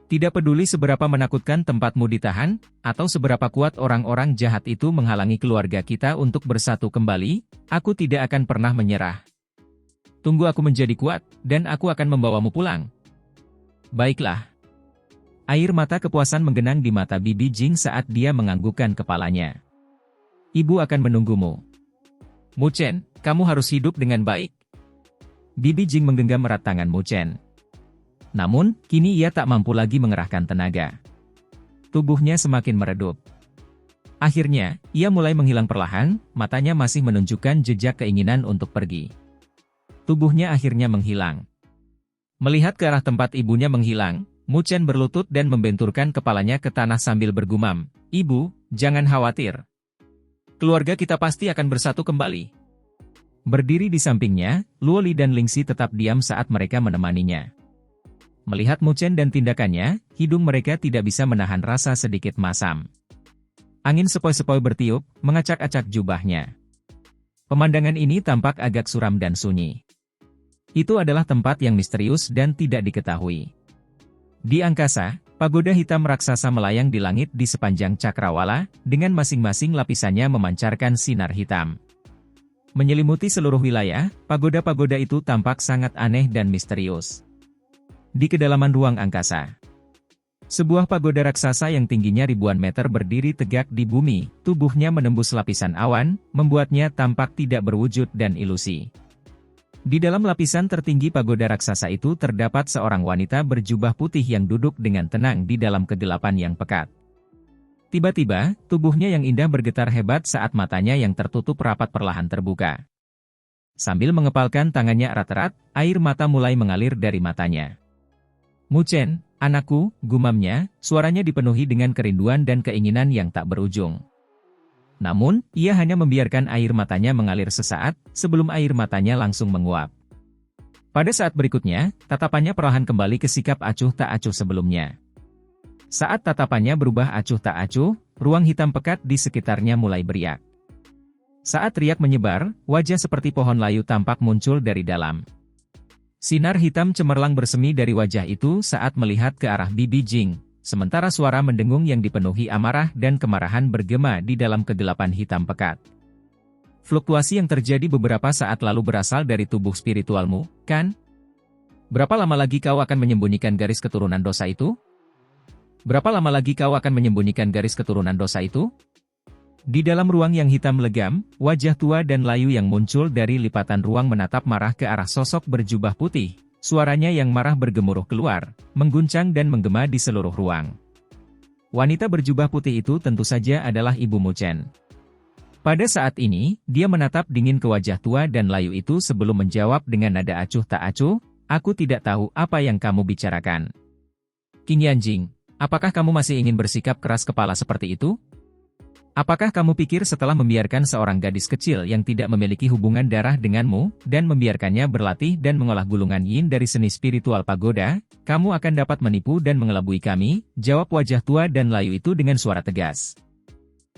S1: Tidak peduli seberapa menakutkan tempatmu ditahan, atau seberapa kuat orang-orang jahat itu menghalangi keluarga kita untuk bersatu kembali, aku tidak akan pernah menyerah. Tunggu aku menjadi kuat, dan aku akan membawamu pulang. Baiklah. Air mata kepuasan menggenang di mata Bibi Jing saat dia menganggukkan kepalanya. Ibu akan menunggumu. Mu Chen, kamu harus hidup dengan baik. Bibi Jing menggenggam erat tangan Mu Chen. Namun, kini ia tak mampu lagi mengerahkan tenaga. Tubuhnya semakin meredup. Akhirnya, ia mulai menghilang perlahan, matanya masih menunjukkan jejak keinginan untuk pergi. Tubuhnya akhirnya menghilang. Melihat ke arah tempat ibunya menghilang, Mu Chen berlutut dan membenturkan kepalanya ke tanah sambil bergumam, "Ibu, jangan khawatir. Keluarga kita pasti akan bersatu kembali." Berdiri di sampingnya, Luo Li dan Lingxi tetap diam saat mereka menemaninya. Melihat Mu Chen dan tindakannya, hidung mereka tidak bisa menahan rasa sedikit masam. Angin sepoi-sepoi bertiup, mengacak-acak jubahnya. Pemandangan ini tampak agak suram dan sunyi. Itu adalah tempat yang misterius dan tidak diketahui. Di angkasa, pagoda hitam raksasa melayang di langit di sepanjang cakrawala, dengan masing-masing lapisannya memancarkan sinar hitam. Menyelimuti seluruh wilayah, pagoda-pagoda itu tampak sangat aneh dan misterius. Di kedalaman ruang angkasa, sebuah pagoda raksasa yang tingginya ribuan meter berdiri tegak di bumi, tubuhnya menembus lapisan awan, membuatnya tampak tidak berwujud dan ilusi. Di dalam lapisan tertinggi pagoda raksasa itu terdapat seorang wanita berjubah putih yang duduk dengan tenang di dalam kegelapan yang pekat. Tiba-tiba, tubuhnya yang indah bergetar hebat saat matanya yang tertutup rapat perlahan terbuka. Sambil mengepalkan tangannya erat-erat, air mata mulai mengalir dari matanya. "Mu Chen, anakku," gumamnya, suaranya dipenuhi dengan kerinduan dan keinginan yang tak berujung. Namun, ia hanya membiarkan air matanya mengalir sesaat, sebelum air matanya langsung menguap. Pada saat berikutnya, tatapannya perlahan kembali ke sikap acuh tak acuh sebelumnya. Saat tatapannya berubah acuh tak acuh, ruang hitam pekat di sekitarnya mulai beriak. Saat riak menyebar, wajah seperti pohon layu tampak muncul dari dalam. Sinar hitam cemerlang bersemi dari wajah itu saat melihat ke arah Bibi Jing. Sementara suara mendengung yang dipenuhi amarah dan kemarahan bergema di dalam kegelapan hitam pekat. "Fluktuasi yang terjadi beberapa saat lalu berasal dari tubuh spiritualmu, kan? Berapa lama lagi kau akan menyembunyikan garis keturunan dosa itu? Berapa lama lagi kau akan menyembunyikan garis keturunan dosa itu?" Di dalam ruang yang hitam legam, wajah tua dan layu yang muncul dari lipatan ruang menatap marah ke arah sosok berjubah putih. Suaranya yang marah bergemuruh keluar, mengguncang dan menggema di seluruh ruang. Wanita berjubah putih itu tentu saja adalah Ibu Mu Chen. Pada saat ini, dia menatap dingin ke wajah tua dan layu itu sebelum menjawab dengan nada acuh tak acuh, "Aku tidak tahu apa yang kamu bicarakan. Qing Yanjing, apakah kamu masih ingin bersikap keras kepala seperti itu? Apakah kamu pikir setelah membiarkan seorang gadis kecil yang tidak memiliki hubungan darah denganmu, dan membiarkannya berlatih dan mengolah gulungan yin dari seni spiritual pagoda, kamu akan dapat menipu dan mengelabui kami?" Jawab wajah tua dan layu itu dengan suara tegas.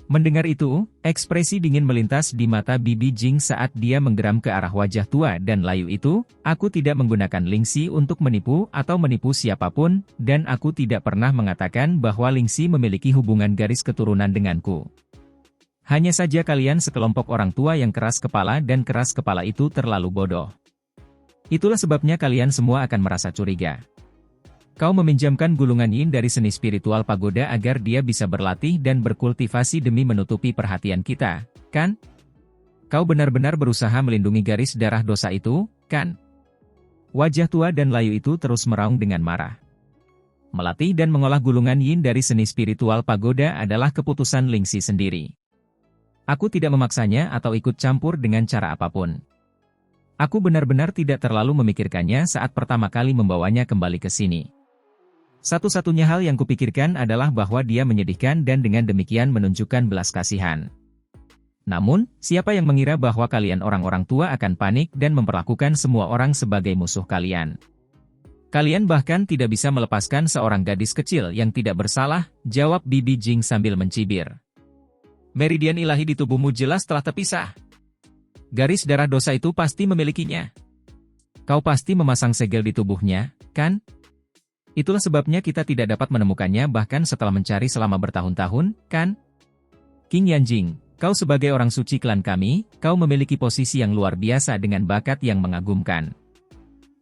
S1: Mendengar itu, ekspresi dingin melintas di mata Bibi Jing saat dia menggeram ke arah wajah tua dan layu itu, "Aku tidak menggunakan Lingxi untuk menipu atau menipu siapapun, dan aku tidak pernah mengatakan bahwa Lingxi memiliki hubungan garis keturunan denganku. Hanya saja kalian sekelompok orang tua yang keras kepala dan keras kepala itu terlalu bodoh. Itulah sebabnya kalian semua akan merasa curiga. Kau meminjamkan gulungan yin dari seni spiritual pagoda agar dia bisa berlatih dan berkultivasi demi menutupi perhatian kita, kan? Kau benar-benar berusaha melindungi garis darah dosa itu, kan?" Wajah tua dan layu itu terus meraung dengan marah. Melatih dan mengolah gulungan yin dari seni spiritual pagoda adalah keputusan Lingxi sendiri. Aku tidak memaksanya atau ikut campur dengan cara apapun. Aku benar-benar tidak terlalu memikirkannya saat pertama kali membawanya kembali ke sini. Satu-satunya hal yang kupikirkan adalah bahwa dia menyedihkan dan dengan demikian menunjukkan belas kasihan. Namun, siapa yang mengira bahwa kalian orang-orang tua akan panik dan memperlakukan semua orang sebagai musuh kalian? Kalian bahkan tidak bisa melepaskan seorang gadis kecil yang tidak bersalah, jawab Bibi Jing sambil mencibir. "Meridian ilahi di tubuhmu jelas telah terpisah. Garis darah dosa itu pasti memilikinya. Kau pasti memasang segel di tubuhnya, kan? Itulah sebabnya kita tidak dapat menemukannya bahkan setelah mencari selama bertahun-tahun, kan? Qing Yanjing, Kau sebagai orang suci klan kami, kau memiliki posisi yang luar biasa dengan bakat yang mengagumkan.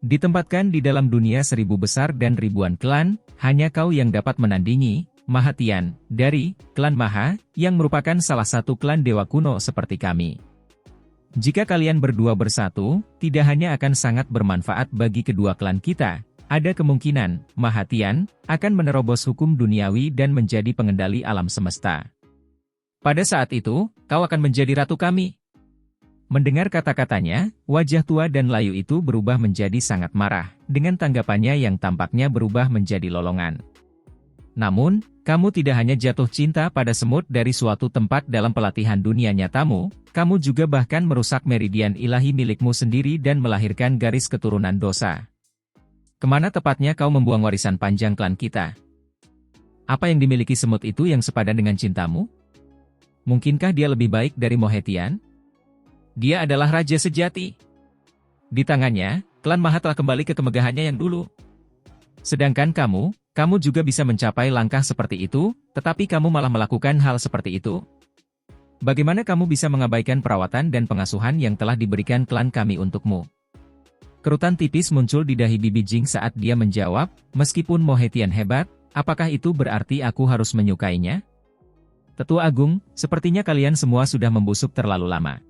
S1: Ditempatkan di dalam dunia 1000 besar dan ribuan klan, hanya kau yang dapat menandingi Mahatian dari klan Maha, yang merupakan salah satu klan dewa kuno seperti kami. Jika kalian berdua bersatu, tidak hanya akan sangat bermanfaat bagi kedua klan kita, ada kemungkinan Mahatian akan menerobos hukum duniawi dan menjadi pengendali alam semesta. Pada saat itu, kau akan menjadi ratu kami. Mendengar kata-katanya, wajah tua dan layu itu berubah menjadi sangat marah, dengan tanggapannya yang tampaknya berubah menjadi lolongan. Namun, kamu tidak hanya jatuh cinta pada semut dari suatu tempat dalam pelatihan dunia nyatamu, kamu juga bahkan merusak meridian ilahi milikmu sendiri dan melahirkan garis keturunan dosa. Kemana tepatnya kau membuang warisan panjang klan kita? Apa yang dimiliki semut itu yang sepadan dengan cintamu? Mungkinkah dia lebih baik dari Mahatian? Dia adalah raja sejati. Di tangannya, klan Maha telah kembali ke kemegahannya yang dulu. Sedangkan kamu juga bisa mencapai langkah seperti itu, tetapi kamu malah melakukan hal seperti itu. Bagaimana kamu bisa mengabaikan perawatan dan pengasuhan yang telah diberikan klan kami untukmu? Kerutan tipis muncul di dahi Bibi Jing saat dia menjawab, meskipun Mahatian hebat, apakah itu berarti aku harus menyukainya? Tetua Agung, sepertinya kalian semua sudah membusuk terlalu lama.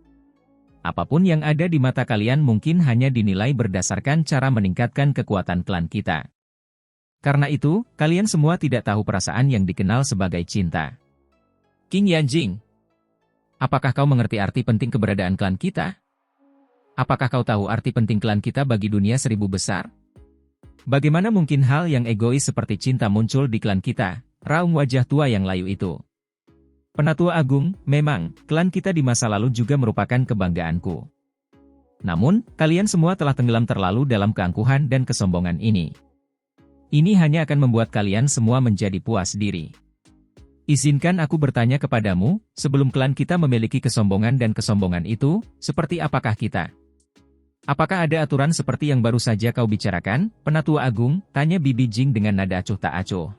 S1: Apapun yang ada di mata kalian mungkin hanya dinilai berdasarkan cara meningkatkan kekuatan klan kita. Karena itu, kalian semua tidak tahu perasaan yang dikenal sebagai cinta. King Yanjing, apakah kau mengerti arti penting keberadaan klan kita? Apakah kau tahu arti penting klan kita bagi dunia 1000 besar? Bagaimana mungkin hal yang egois seperti cinta muncul di klan kita? Raung wajah tua yang layu itu. Penatua Agung, memang, klan kita di masa lalu juga merupakan kebanggaanku. Namun, kalian semua telah tenggelam terlalu dalam keangkuhan dan kesombongan ini. Ini hanya akan membuat kalian semua menjadi puas diri. Izinkan aku bertanya kepadamu, sebelum klan kita memiliki kesombongan dan kesombongan itu, seperti apakah kita? Apakah ada aturan seperti yang baru saja kau bicarakan, Penatua Agung? Tanya Bibi Jing dengan nada acuh tak acuh.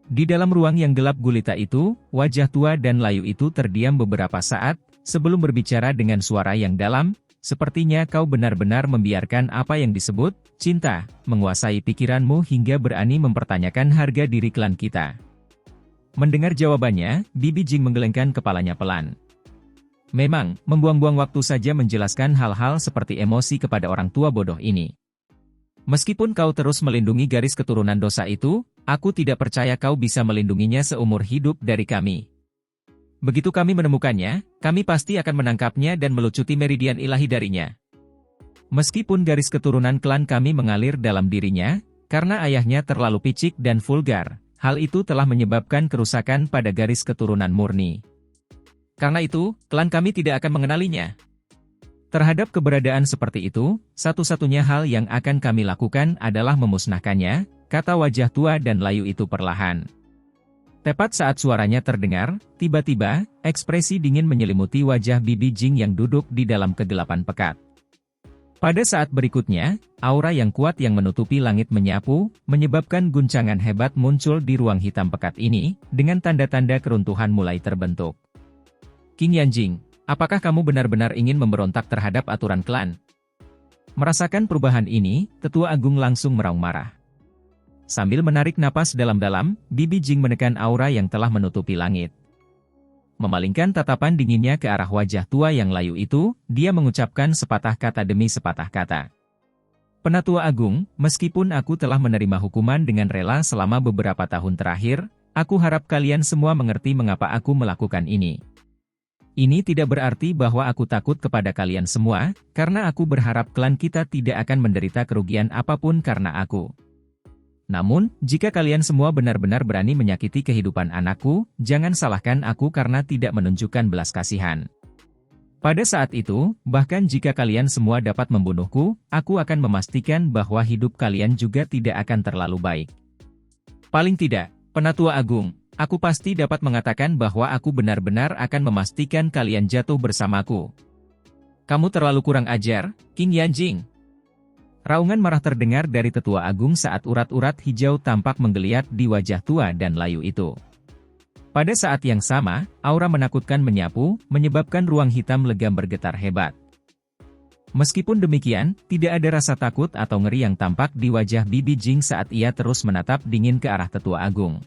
S1: Di dalam ruang yang gelap gulita itu, wajah tua dan layu itu terdiam beberapa saat, sebelum berbicara dengan suara yang dalam, sepertinya kau benar-benar membiarkan apa yang disebut cinta menguasai pikiranmu hingga berani mempertanyakan harga diri klan kita. Mendengar jawabannya, Bibi Jing menggelengkan kepalanya pelan. Memang, membuang-buang waktu saja menjelaskan hal-hal seperti emosi kepada orang tua bodoh ini. Meskipun kau terus melindungi garis keturunan dosa itu, aku tidak percaya kau bisa melindunginya seumur hidup dari kami. Begitu kami menemukannya, kami pasti akan menangkapnya dan melucuti meridian ilahi darinya. Meskipun garis keturunan klan kami mengalir dalam dirinya, karena ayahnya terlalu picik dan vulgar, hal itu telah menyebabkan kerusakan pada garis keturunan murni. Karena itu, klan kami tidak akan mengenalinya. Terhadap keberadaan seperti itu, satu-satunya hal yang akan kami lakukan adalah memusnahkannya, kata wajah tua dan layu itu perlahan. Tepat saat suaranya terdengar, tiba-tiba, ekspresi dingin menyelimuti wajah Bibi Jing yang duduk di dalam kegelapan pekat. Pada saat berikutnya, aura yang kuat yang menutupi langit menyapu, menyebabkan guncangan hebat muncul di ruang hitam pekat ini, dengan tanda-tanda keruntuhan mulai terbentuk. King Yanjing, apakah kamu benar-benar ingin memberontak terhadap aturan klan? Merasakan perubahan ini, Tetua Agung langsung meraung marah. Sambil menarik napas dalam-dalam, Bibi Jing menekan aura yang telah menutupi langit. Memalingkan tatapan dinginnya ke arah wajah tua yang layu itu, dia mengucapkan sepatah kata demi sepatah kata. Penatua Agung, meskipun aku telah menerima hukuman dengan rela selama beberapa tahun terakhir, aku harap kalian semua mengerti mengapa aku melakukan ini. Ini tidak berarti bahwa aku takut kepada kalian semua, karena aku berharap klan kita tidak akan menderita kerugian apapun karena aku. Namun, jika kalian semua benar-benar berani menyakiti kehidupan anakku, jangan salahkan aku karena tidak menunjukkan belas kasihan. Pada saat itu, bahkan jika kalian semua dapat membunuhku, aku akan memastikan bahwa hidup kalian juga tidak akan terlalu baik. Paling tidak, Penatua Agung, aku pasti dapat mengatakan bahwa aku benar-benar akan memastikan kalian jatuh bersamaku. Kamu terlalu kurang ajar, King Yanjing. Raungan marah terdengar dari Tetua Agung saat urat-urat hijau tampak menggeliat di wajah tua dan layu itu. Pada saat yang sama, aura menakutkan menyapu, menyebabkan ruang hitam legam bergetar hebat. Meskipun demikian, tidak ada rasa takut atau ngeri yang tampak di wajah Bibi Jing saat ia terus menatap dingin ke arah Tetua Agung.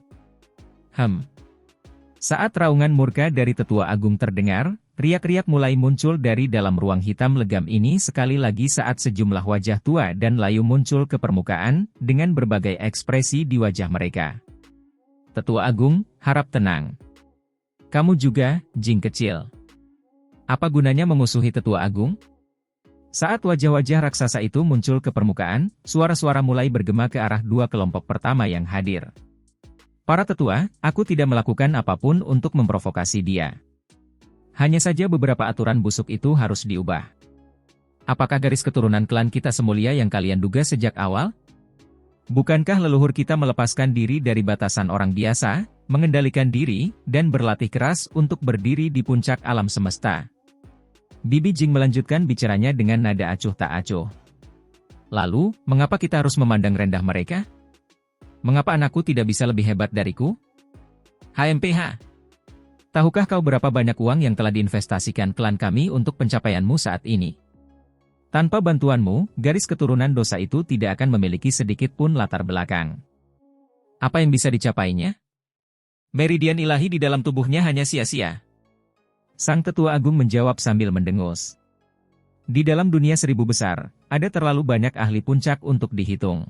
S1: Saat raungan murka dari Tetua Agung terdengar, riak-riak mulai muncul dari dalam ruang hitam legam ini sekali lagi saat sejumlah wajah tua dan layu muncul ke permukaan, dengan berbagai ekspresi di wajah mereka. Tetua Agung, harap tenang. Kamu juga, Jing kecil. Apa gunanya memusuhi Tetua Agung? Saat wajah-wajah raksasa itu muncul ke permukaan, suara-suara mulai bergema ke arah dua kelompok pertama yang hadir. Para tetua, aku tidak melakukan apapun untuk memprovokasi dia. Hanya saja beberapa aturan busuk itu harus diubah. Apakah garis keturunan klan kita semulia yang kalian duga sejak awal? Bukankah leluhur kita melepaskan diri dari batasan orang biasa, mengendalikan diri, dan berlatih keras untuk berdiri di puncak alam semesta? Bibi Jing melanjutkan bicaranya dengan nada acuh tak acuh. Lalu, mengapa kita harus memandang rendah mereka? Mengapa anakku tidak bisa lebih hebat dariku? HMPH. Tahukah kau berapa banyak uang yang telah diinvestasikan klan kami untuk pencapaianmu saat ini? Tanpa bantuanmu, garis keturunan dosa itu tidak akan memiliki sedikit pun latar belakang. Apa yang bisa dicapainya? Meridian ilahi di dalam tubuhnya hanya sia-sia. Sang Tetua Agung menjawab sambil mendengus. Di dalam dunia 1000 besar, ada terlalu banyak ahli puncak untuk dihitung.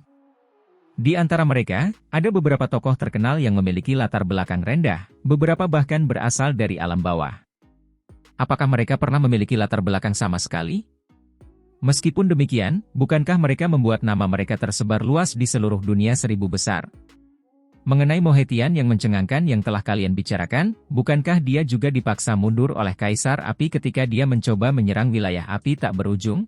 S1: Di antara mereka, ada beberapa tokoh terkenal yang memiliki latar belakang rendah, beberapa bahkan berasal dari alam bawah. Apakah mereka pernah memiliki latar belakang sama sekali? Meskipun demikian, bukankah mereka membuat nama mereka tersebar luas di seluruh dunia 1000 besar? Mengenai Mohetian yang mencengangkan yang telah kalian bicarakan, bukankah dia juga dipaksa mundur oleh Kaisar Api ketika dia mencoba menyerang wilayah api tak berujung?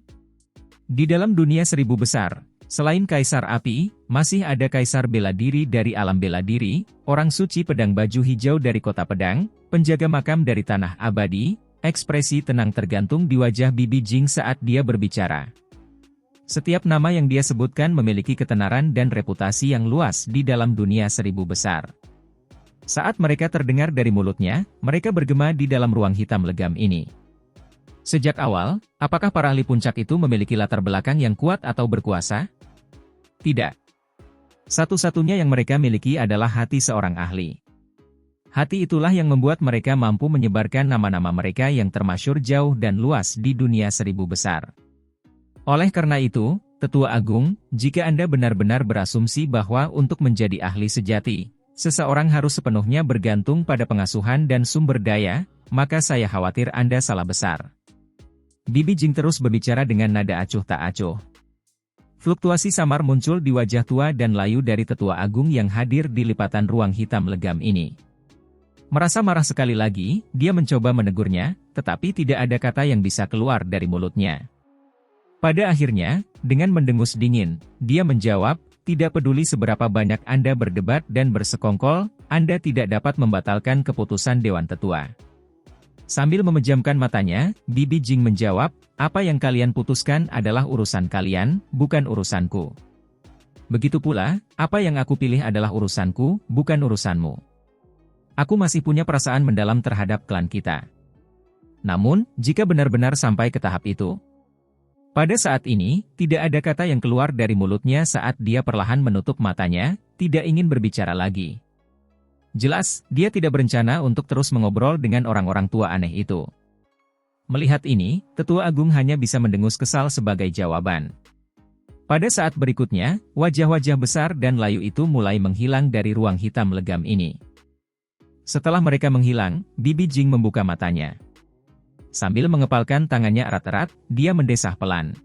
S1: Di dalam dunia 1000 besar, selain Kaisar Api, masih ada Kaisar Bela Diri dari alam bela diri, orang suci pedang baju hijau dari kota pedang, penjaga makam dari tanah abadi. Ekspresi tenang tergantung di wajah Bibi Jing saat dia berbicara. Setiap nama yang dia sebutkan memiliki ketenaran dan reputasi yang luas di dalam dunia 1000 besar. Saat mereka terdengar dari mulutnya, mereka bergema di dalam ruang hitam legam ini. Sejak awal, apakah para ahli puncak itu memiliki latar belakang yang kuat atau berkuasa? Tidak. Satu-satunya yang mereka miliki adalah hati seorang ahli. Hati itulah yang membuat mereka mampu menyebarkan nama-nama mereka yang termasyhur jauh dan luas di dunia 1000 besar. Oleh karena itu, Tetua Agung, jika Anda benar-benar berasumsi bahwa untuk menjadi ahli sejati, seseorang harus sepenuhnya bergantung pada pengasuhan dan sumber daya, maka saya khawatir Anda salah besar. Bibi Jing terus berbicara dengan nada acuh tak acuh. Fluktuasi samar muncul di wajah tua dan layu dari Tetua Agung yang hadir di lipatan ruang hitam legam ini. Merasa marah sekali lagi, dia mencoba menegurnya, tetapi tidak ada kata yang bisa keluar dari mulutnya. Pada akhirnya, dengan mendengus dingin, dia menjawab, tidak peduli seberapa banyak Anda berdebat dan bersekongkol, Anda tidak dapat membatalkan keputusan Dewan Tetua. Sambil memejamkan matanya, Bibi Jing menjawab, apa yang kalian putuskan adalah urusan kalian, bukan urusanku. Begitu pula, apa yang aku pilih adalah urusanku, bukan urusanmu. Aku masih punya perasaan mendalam terhadap klan kita. Namun, jika benar-benar sampai ke tahap itu, pada saat ini, tidak ada kata yang keluar dari mulutnya saat dia perlahan menutup matanya, tidak ingin berbicara lagi. Jelas, dia tidak berencana untuk terus mengobrol dengan orang-orang tua aneh itu. Melihat ini, Tetua Agung hanya bisa mendengus kesal sebagai jawaban. Pada saat berikutnya, wajah-wajah besar dan layu itu mulai menghilang dari ruang hitam legam ini. Setelah mereka menghilang, Bibi Jing membuka matanya. Sambil mengepalkan tangannya erat-erat, dia mendesah pelan.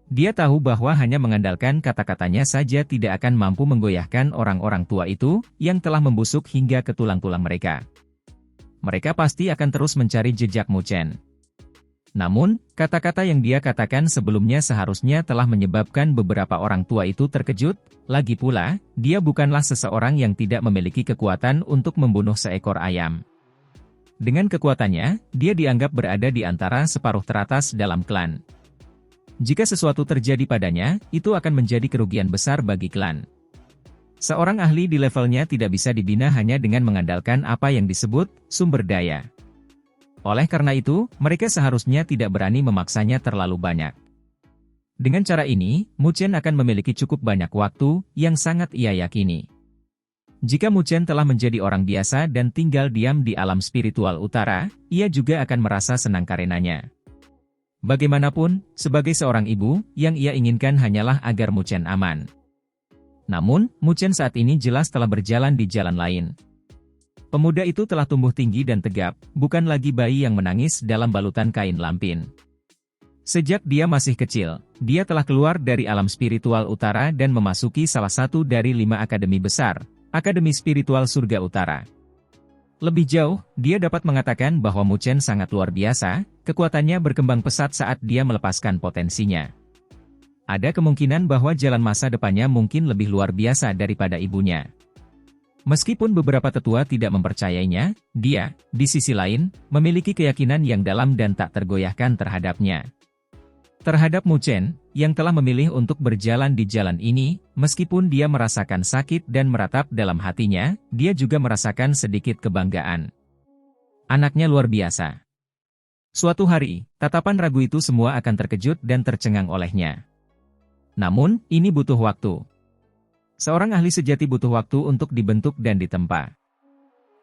S1: Dia tahu bahwa hanya mengandalkan kata-katanya saja tidak akan mampu menggoyahkan orang-orang tua itu, yang telah membusuk hingga ke tulang-tulang mereka. Mereka pasti akan terus mencari jejak Mu Chen. Namun, kata-kata yang dia katakan sebelumnya seharusnya telah menyebabkan beberapa orang tua itu terkejut, lagi pula, dia bukanlah seseorang yang tidak memiliki kekuatan untuk membunuh seekor ayam. Dengan kekuatannya, dia dianggap berada di antara separuh teratas dalam klan. Jika sesuatu terjadi padanya, itu akan menjadi kerugian besar bagi klan. Seorang ahli di levelnya tidak bisa dibina hanya dengan mengandalkan apa yang disebut sumber daya. Oleh karena itu, mereka seharusnya tidak berani memaksanya terlalu banyak. Dengan cara ini, Mu Chen akan memiliki cukup banyak waktu yang sangat ia yakini. Jika Mu Chen telah menjadi orang biasa dan tinggal diam di alam spiritual utara, ia juga akan merasa senang karenanya. Bagaimanapun, sebagai seorang ibu, yang ia inginkan hanyalah agar Mu Chen aman. Namun, Mu Chen saat ini jelas telah berjalan di jalan lain. Pemuda itu telah tumbuh tinggi dan tegap, bukan lagi bayi yang menangis dalam balutan kain lampin. Sejak dia masih kecil, dia telah keluar dari alam spiritual utara dan memasuki salah satu dari 5 akademi besar, Akademi Spiritual Surga Utara. Lebih jauh, dia dapat mengatakan bahwa Mu Chen sangat luar biasa, kekuatannya berkembang pesat saat dia melepaskan potensinya. Ada kemungkinan bahwa jalan masa depannya mungkin lebih luar biasa daripada ibunya. Meskipun beberapa tetua tidak mempercayainya, dia, di sisi lain, memiliki keyakinan yang dalam dan tak tergoyahkan terhadapnya. Terhadap Mu Chen, yang telah memilih untuk berjalan di jalan ini, meskipun dia merasakan sakit dan meratap dalam hatinya, dia juga merasakan sedikit kebanggaan. Anaknya luar biasa. Suatu hari, tatapan ragu itu semua akan terkejut dan tercengang olehnya. Namun, ini butuh waktu. Seorang ahli sejati butuh waktu untuk dibentuk dan ditempa.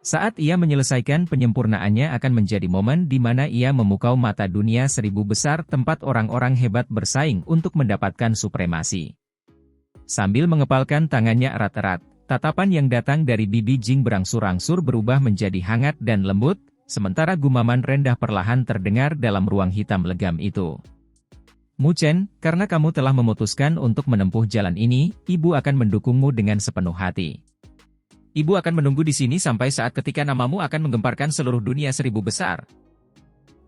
S1: Saat ia menyelesaikan penyempurnaannya akan menjadi momen di mana ia memukau mata dunia 1000 besar tempat orang-orang hebat bersaing untuk mendapatkan supremasi. Sambil mengepalkan tangannya erat-erat, tatapan yang datang dari Bibi Jing berangsur-angsur berubah menjadi hangat dan lembut, sementara gumaman rendah perlahan terdengar dalam ruang hitam legam itu. Mu Chen, karena kamu telah memutuskan untuk menempuh jalan ini, ibu akan mendukungmu dengan sepenuh hati. Ibu akan menunggu di sini sampai saat ketika namamu akan menggemparkan seluruh dunia 1000 besar.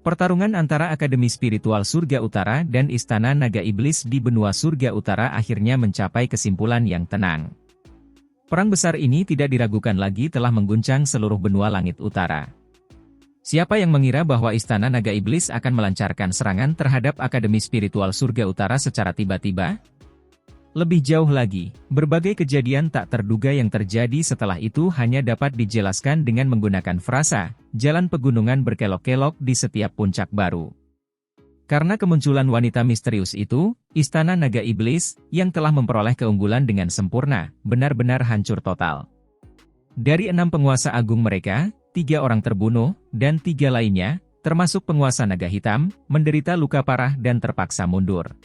S1: Pertarungan antara Akademi Spiritual Surga Utara dan Istana Naga Iblis di benua Surga Utara akhirnya mencapai kesimpulan yang tenang. Perang besar ini tidak diragukan lagi telah mengguncang seluruh benua langit utara. Siapa yang mengira bahwa Istana Naga Iblis akan melancarkan serangan terhadap Akademi Spiritual Surga Utara secara tiba-tiba? Lebih jauh lagi, berbagai kejadian tak terduga yang terjadi setelah itu hanya dapat dijelaskan dengan menggunakan frasa, jalan pegunungan berkelok-kelok di setiap puncak baru. Karena kemunculan wanita misterius itu, Istana Naga Iblis, yang telah memperoleh keunggulan dengan sempurna, benar-benar hancur total. Dari 6 penguasa agung mereka, 3 orang terbunuh, dan 3 lainnya, termasuk penguasa naga hitam, menderita luka parah dan terpaksa mundur.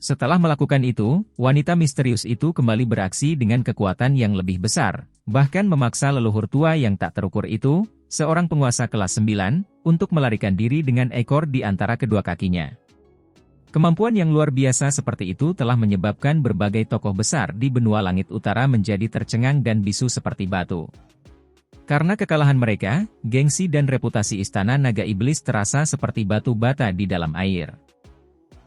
S1: Setelah melakukan itu, wanita misterius itu kembali beraksi dengan kekuatan yang lebih besar, bahkan memaksa leluhur tua yang tak terukur itu, seorang penguasa kelas 9, untuk melarikan diri dengan ekor di antara kedua kakinya. Kemampuan yang luar biasa seperti itu telah menyebabkan berbagai tokoh besar di benua langit utara menjadi tercengang dan bisu seperti batu. Karena kekalahan mereka, gengsi dan reputasi Istana Naga Iblis terasa seperti batu bata di dalam air.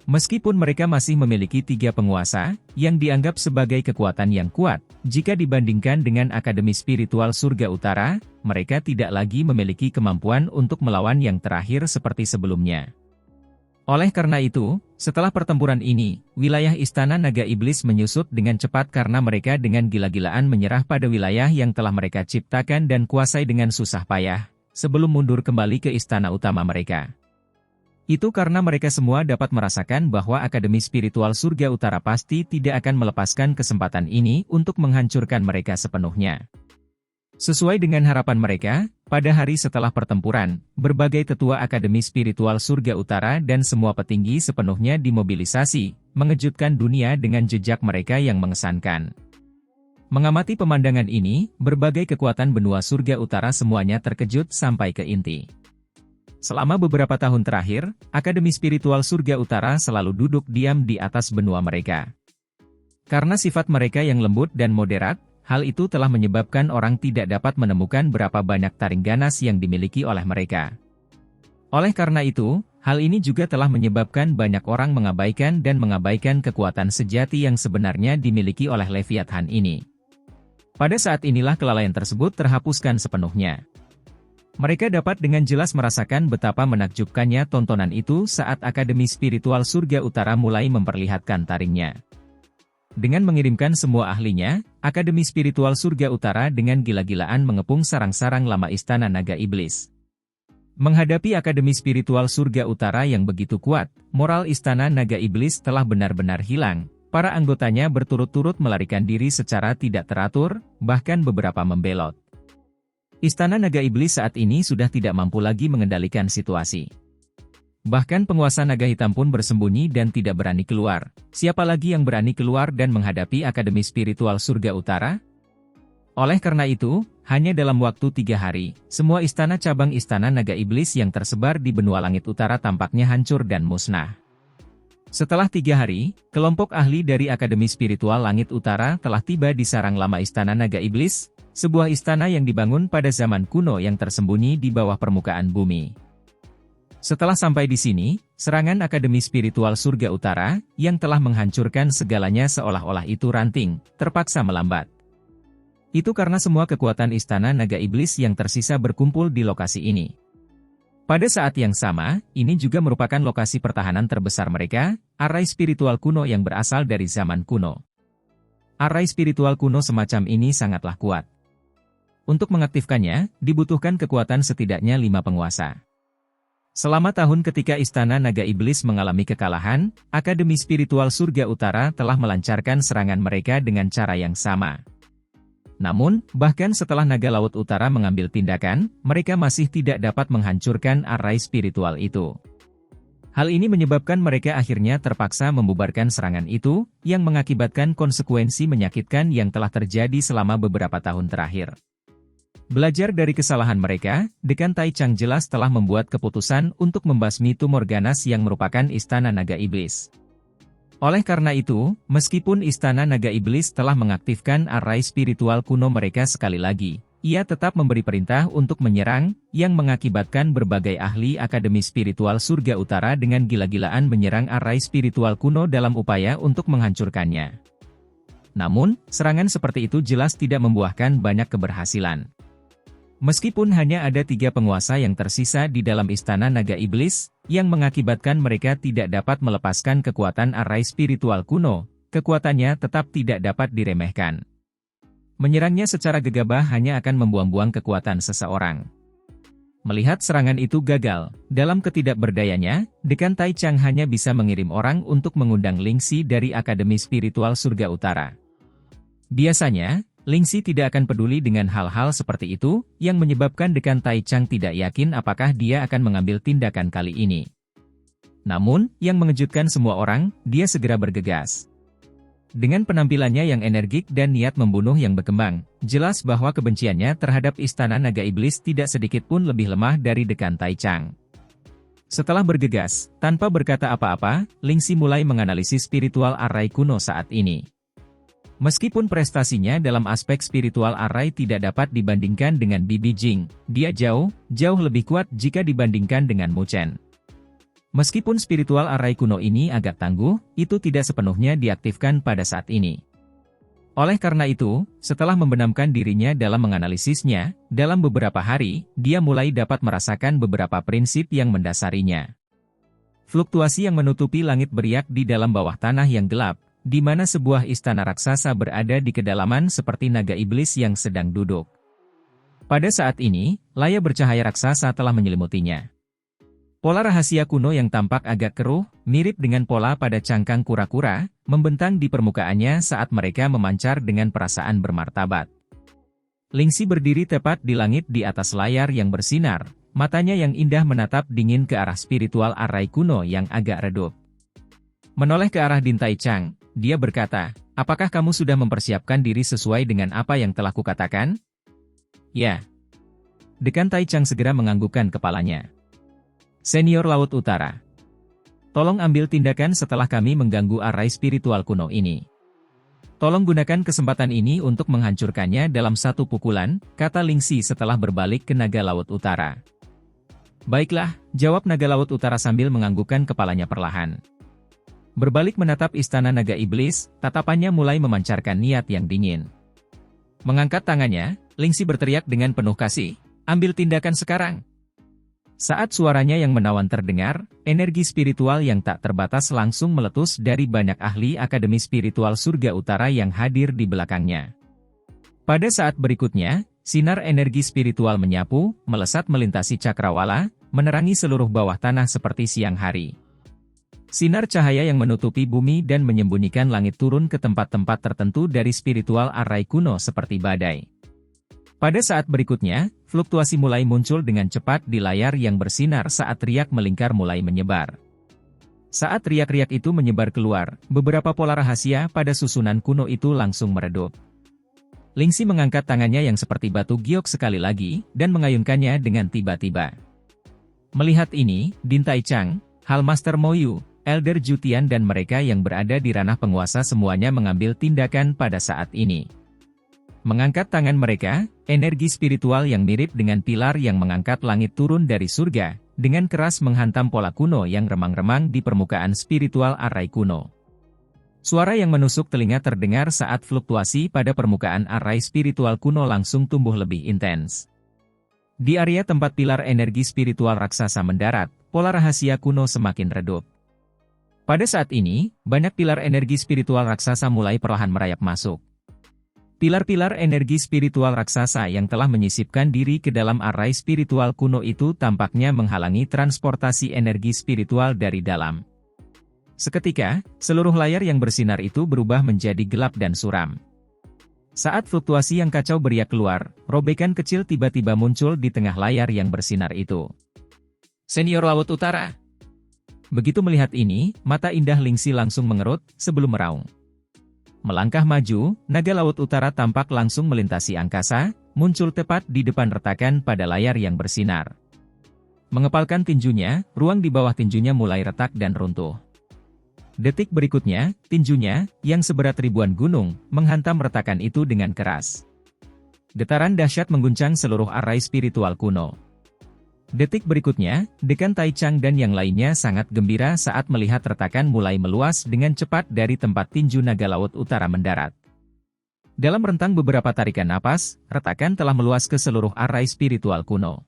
S1: Meskipun mereka masih memiliki 3 penguasa, yang dianggap sebagai kekuatan yang kuat, jika dibandingkan dengan Akademi Spiritual Surga Utara, mereka tidak lagi memiliki kemampuan untuk melawan yang terakhir seperti sebelumnya. Oleh karena itu, setelah pertempuran ini, wilayah Istana Naga Iblis menyusut dengan cepat karena mereka dengan gila-gilaan menyerah pada wilayah yang telah mereka ciptakan dan kuasai dengan susah payah, sebelum mundur kembali ke istana utama mereka. Itu karena mereka semua dapat merasakan bahwa Akademi Spiritual Surga Utara pasti tidak akan melepaskan kesempatan ini untuk menghancurkan mereka sepenuhnya. Sesuai dengan harapan mereka, pada hari setelah pertempuran, berbagai tetua Akademi Spiritual Surga Utara dan semua petinggi sepenuhnya dimobilisasi, mengejutkan dunia dengan jejak mereka yang mengesankan. Mengamati pemandangan ini, berbagai kekuatan benua Surga Utara semuanya terkejut sampai ke inti. Selama beberapa tahun terakhir, Akademi Spiritual Surga Utara selalu duduk diam di atas benua mereka. Karena sifat mereka yang lembut dan moderat, hal itu telah menyebabkan orang tidak dapat menemukan berapa banyak taring ganas yang dimiliki oleh mereka. Oleh karena itu, hal ini juga telah menyebabkan banyak orang mengabaikan kekuatan sejati yang sebenarnya dimiliki oleh Leviathan ini. Pada saat inilah kelalaian tersebut terhapuskan sepenuhnya. Mereka dapat dengan jelas merasakan betapa menakjubkannya tontonan itu saat Akademi Spiritual Surga Utara mulai memperlihatkan taringnya. Dengan mengirimkan semua ahlinya, Akademi Spiritual Surga Utara dengan gila-gilaan mengepung sarang-sarang lama Istana Naga Iblis. Menghadapi Akademi Spiritual Surga Utara yang begitu kuat, moral Istana Naga Iblis telah benar-benar hilang. Para anggotanya berturut-turut melarikan diri secara tidak teratur, bahkan beberapa membelot. Istana Naga Iblis saat ini sudah tidak mampu lagi mengendalikan situasi. Bahkan penguasa naga hitam pun bersembunyi dan tidak berani keluar. Siapa lagi yang berani keluar dan menghadapi Akademi Spiritual Surga Utara? Oleh karena itu, hanya dalam waktu 3 hari, semua istana cabang Istana Naga Iblis yang tersebar di benua langit utara tampaknya hancur dan musnah. Setelah 3 hari, kelompok ahli dari Akademi Spiritual Langit Utara telah tiba di sarang lama Istana Naga Iblis, sebuah istana yang dibangun pada zaman kuno yang tersembunyi di bawah permukaan bumi. Setelah sampai di sini, serangan Akademi Spiritual Surga Utara, yang telah menghancurkan segalanya seolah-olah itu ranting, terpaksa melambat. Itu karena semua kekuatan Istana Naga Iblis yang tersisa berkumpul di lokasi ini. Pada saat yang sama, ini juga merupakan lokasi pertahanan terbesar mereka, arai spiritual kuno yang berasal dari zaman kuno. Arai spiritual kuno semacam ini sangatlah kuat. Untuk mengaktifkannya, dibutuhkan kekuatan setidaknya 5 penguasa. Selama tahun ketika Istana Naga Iblis mengalami kekalahan, Akademi Spiritual Surga Utara telah melancarkan serangan mereka dengan cara yang sama. Namun, bahkan setelah Naga Laut Utara mengambil tindakan, mereka masih tidak dapat menghancurkan arai spiritual itu. Hal ini menyebabkan mereka akhirnya terpaksa membubarkan serangan itu, yang mengakibatkan konsekuensi menyakitkan yang telah terjadi selama beberapa tahun terakhir. Belajar dari kesalahan mereka, Dekan Tai Chang jelas telah membuat keputusan untuk membasmi tumor ganas yang merupakan Istana Naga Iblis. Oleh karena itu, meskipun Istana Naga Iblis telah mengaktifkan arai spiritual kuno mereka sekali lagi, ia tetap memberi perintah untuk menyerang, yang mengakibatkan berbagai ahli Akademi Spiritual Surga Utara dengan gila-gilaan menyerang arai spiritual kuno dalam upaya untuk menghancurkannya. Namun, serangan seperti itu jelas tidak membuahkan banyak keberhasilan. Meskipun hanya ada 3 penguasa yang tersisa di dalam Istana Naga Iblis, yang mengakibatkan mereka tidak dapat melepaskan kekuatan arai spiritual kuno, kekuatannya tetap tidak dapat diremehkan. Menyerangnya secara gegabah hanya akan membuang-buang kekuatan seseorang. Melihat serangan itu gagal, dalam ketidakberdayanya, Dekan Tai Chang hanya bisa mengirim orang untuk mengundang Lingxi dari Akademi Spiritual Surga Utara. Biasanya, Lingxi tidak akan peduli dengan hal-hal seperti itu, yang menyebabkan Dekan Tai Chang tidak yakin apakah dia akan mengambil tindakan kali ini. Namun, yang mengejutkan semua orang, dia segera bergegas. Dengan penampilannya yang energik dan niat membunuh yang berkembang, jelas bahwa kebenciannya terhadap Istana Naga Iblis tidak sedikit pun lebih lemah dari Dekan Tai Chang. Setelah bergegas, tanpa berkata apa-apa, Lingxi mulai menganalisis spiritual arai kuno saat ini. Meskipun prestasinya dalam aspek spiritual arai tidak dapat dibandingkan dengan Bibi Jing, dia jauh lebih kuat jika dibandingkan dengan Mu Chen. Meskipun spiritual arai kuno ini agak tangguh, itu tidak sepenuhnya diaktifkan pada saat ini. Oleh karena itu, setelah membenamkan dirinya dalam menganalisisnya, dalam beberapa hari, dia mulai dapat merasakan beberapa prinsip yang mendasarinya. Fluktuasi yang menutupi langit beriak di dalam bawah tanah yang gelap, di mana sebuah istana raksasa berada di kedalaman seperti naga iblis yang sedang duduk. Pada saat ini, layar bercahaya raksasa telah menyelimutinya. Pola rahasia kuno yang tampak agak keruh, mirip dengan pola pada cangkang kura-kura, membentang di permukaannya saat mereka memancar dengan perasaan bermartabat. Lingxi berdiri tepat di langit di atas layar yang bersinar, matanya yang indah menatap dingin ke arah spiritual arai kuno yang agak redup. Menoleh ke arah Din Tai Chang, dia berkata, "Apakah kamu sudah mempersiapkan diri sesuai dengan apa yang telah kukatakan?" "Ya." Dekan Tai Chang segera menganggukkan kepalanya. "Senior Laut Utara, tolong ambil tindakan setelah kami mengganggu arai spiritual kuno ini. Tolong gunakan kesempatan ini untuk menghancurkannya dalam satu pukulan," kata Lingxi setelah berbalik ke Naga Laut Utara. "Baiklah," jawab Naga Laut Utara sambil menganggukkan kepalanya perlahan. Berbalik menatap Istana Naga Iblis, tatapannya mulai memancarkan niat yang dingin. Mengangkat tangannya, Lingxi berteriak dengan penuh kasih, "Ambil tindakan sekarang!" Saat suaranya yang menawan terdengar, energi spiritual yang tak terbatas langsung meletus dari banyak ahli Akademi Spiritual Surga Utara yang hadir di belakangnya. Pada saat berikutnya, sinar energi spiritual menyapu, melesat melintasi cakrawala, menerangi seluruh bawah tanah seperti siang hari. Sinar cahaya yang menutupi bumi dan menyembunyikan langit turun ke tempat-tempat tertentu dari spiritual array kuno seperti badai. Pada saat berikutnya, fluktuasi mulai muncul dengan cepat di layar yang bersinar saat riak melingkar mulai menyebar. Saat riak-riak itu menyebar keluar, beberapa pola rahasia pada susunan kuno itu langsung meredup. Lingxi mengangkat tangannya yang seperti batu giok sekali lagi, dan mengayunkannya dengan tiba-tiba. Melihat ini, Din Tai Chang, Hal Master Mo Yu, Elder Jutian dan mereka yang berada di ranah penguasa semuanya mengambil tindakan pada saat ini. Mengangkat tangan mereka, energi spiritual yang mirip dengan pilar yang mengangkat langit turun dari surga, dengan keras menghantam pola kuno yang remang-remang di permukaan spiritual array kuno. Suara yang menusuk telinga terdengar saat fluktuasi pada permukaan array spiritual kuno langsung tumbuh lebih intens. Di area tempat pilar energi spiritual raksasa mendarat, pola rahasia kuno semakin redup. Pada saat ini, banyak pilar energi spiritual raksasa mulai perlahan merayap masuk. Pilar-pilar energi spiritual raksasa yang telah menyisipkan diri ke dalam array spiritual kuno itu tampaknya menghalangi transportasi energi spiritual dari dalam. Seketika, seluruh layar yang bersinar itu berubah menjadi gelap dan suram. Saat fluktuasi yang kacau beriak keluar, robekan kecil tiba-tiba muncul di tengah layar yang bersinar itu. Senior Laut Utara. Begitu melihat ini, mata indah Lingxi langsung mengerut, sebelum meraung. Melangkah maju, naga Laut Utara tampak langsung melintasi angkasa, muncul tepat di depan retakan pada layar yang bersinar. Mengepalkan tinjunya, ruang di bawah tinjunya mulai retak dan runtuh. Detik berikutnya, tinjunya, yang seberat ribuan gunung, menghantam retakan itu dengan keras. Getaran dahsyat mengguncang seluruh array spiritual kuno. Detik berikutnya, Dekan Tai Chang dan yang lainnya sangat gembira saat melihat retakan mulai meluas dengan cepat dari tempat tinju naga Laut Utara mendarat. Dalam rentang beberapa tarikan napas, retakan telah meluas ke seluruh array spiritual kuno.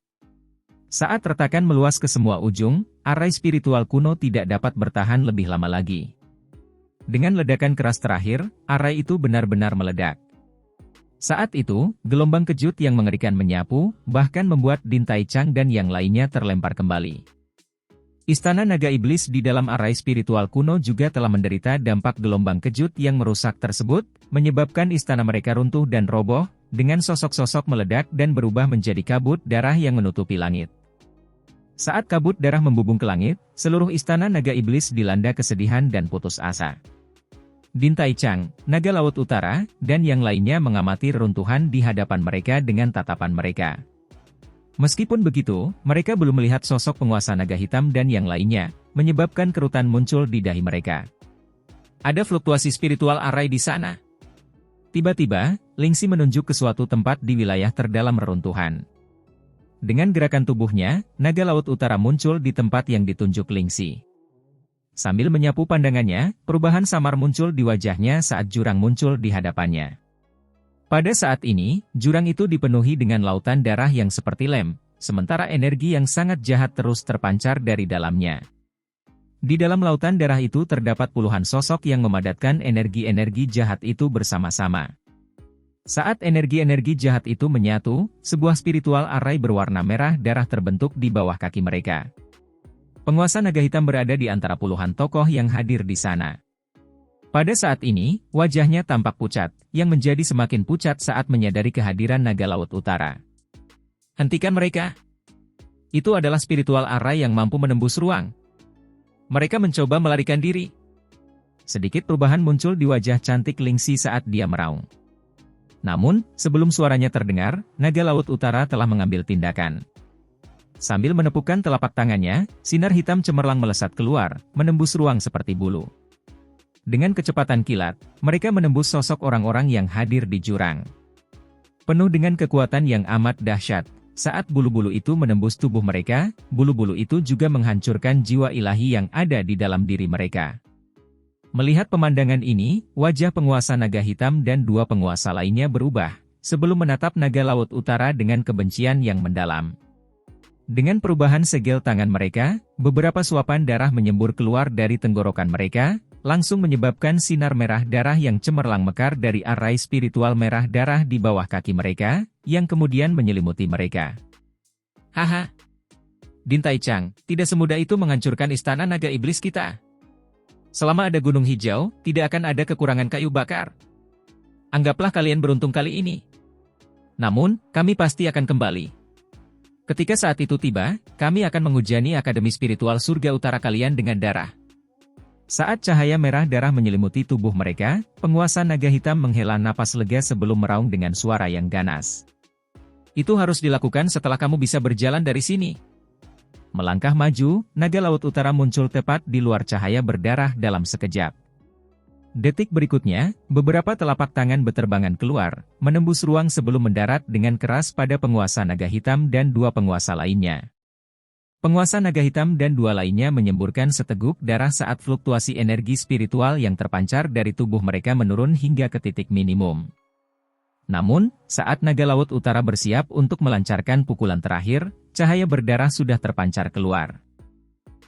S1: Saat retakan meluas ke semua ujung, array spiritual kuno tidak dapat bertahan lebih lama lagi. Dengan ledakan keras terakhir, array itu benar-benar meledak. Saat itu, gelombang kejut yang mengerikan menyapu, bahkan membuat Din Tai Chang dan yang lainnya terlempar kembali. Istana Naga Iblis di dalam array spiritual kuno juga telah menderita dampak gelombang kejut yang merusak tersebut, menyebabkan istana mereka runtuh dan roboh, dengan sosok-sosok meledak dan berubah menjadi kabut darah yang menutupi langit. Saat kabut darah membubung ke langit, seluruh istana Naga Iblis dilanda kesedihan dan putus asa. Din Tai Chang, Naga Laut Utara, dan yang lainnya mengamati reruntuhan di hadapan mereka dengan tatapan mereka. Meskipun begitu, mereka belum melihat sosok penguasa naga hitam dan yang lainnya, menyebabkan kerutan muncul di dahi mereka. Ada fluktuasi spiritual array di sana. Tiba-tiba, Lingxi menunjuk ke suatu tempat di wilayah terdalam reruntuhan. Dengan gerakan tubuhnya, naga Laut Utara muncul di tempat yang ditunjuk Lingxi. Sambil menyapu pandangannya, perubahan samar muncul di wajahnya saat jurang muncul di hadapannya. Pada saat ini, jurang itu dipenuhi dengan lautan darah yang seperti lem, sementara energi yang sangat jahat terus terpancar dari dalamnya. Di dalam lautan darah itu terdapat puluhan sosok yang memadatkan energi-energi jahat itu bersama-sama. Saat energi-energi jahat itu menyatu, sebuah spiritual array berwarna merah darah terbentuk di bawah kaki mereka. Penguasa naga hitam berada di antara puluhan tokoh yang hadir di sana. Pada saat ini, wajahnya tampak pucat, yang menjadi semakin pucat saat menyadari kehadiran naga Laut Utara. Hentikan mereka! Itu adalah spiritual array yang mampu menembus ruang. Mereka mencoba melarikan diri. Sedikit perubahan muncul di wajah cantik Lingxi saat dia meraung. Namun, sebelum suaranya terdengar, naga Laut Utara telah mengambil tindakan. Sambil menepukkan telapak tangannya, sinar hitam cemerlang melesat keluar, menembus ruang seperti bulu. Dengan kecepatan kilat, mereka menembus sosok orang-orang yang hadir di jurang. Penuh dengan kekuatan yang amat dahsyat, saat bulu-bulu itu menembus tubuh mereka, bulu-bulu itu juga menghancurkan jiwa ilahi yang ada di dalam diri mereka. Melihat pemandangan ini, wajah penguasa naga hitam dan dua penguasa lainnya berubah, sebelum menatap naga Laut Utara dengan kebencian yang mendalam. Dengan perubahan segel tangan mereka, beberapa suapan darah menyembur keluar dari tenggorokan mereka, langsung menyebabkan sinar merah darah yang cemerlang mekar dari arai spiritual merah darah di bawah kaki mereka, yang kemudian menyelimuti mereka. Haha. Din Tai Chang, tidak semudah itu menghancurkan istana naga iblis kita. Selama ada gunung hijau, tidak akan ada kekurangan kayu bakar. Anggaplah kalian beruntung kali ini. Namun, kami pasti akan kembali. Ketika saat itu tiba, kami akan menghujani Akademi Spiritual Surga Utara kalian dengan darah. Saat cahaya merah darah menyelimuti tubuh mereka, penguasa naga hitam menghela napas lega sebelum meraung dengan suara yang ganas. Itu harus dilakukan setelah kamu bisa berjalan dari sini. Melangkah maju, naga laut utara muncul tepat di luar cahaya berdarah dalam sekejap. Detik berikutnya, beberapa telapak tangan beterbangan keluar, menembus ruang sebelum mendarat dengan keras pada penguasa naga hitam dan dua penguasa lainnya. Penguasa naga hitam dan dua lainnya menyemburkan seteguk darah saat fluktuasi energi spiritual yang terpancar dari tubuh mereka menurun hingga ke titik minimum. Namun, saat naga laut utara bersiap untuk melancarkan pukulan terakhir, cahaya berdarah sudah terpancar keluar.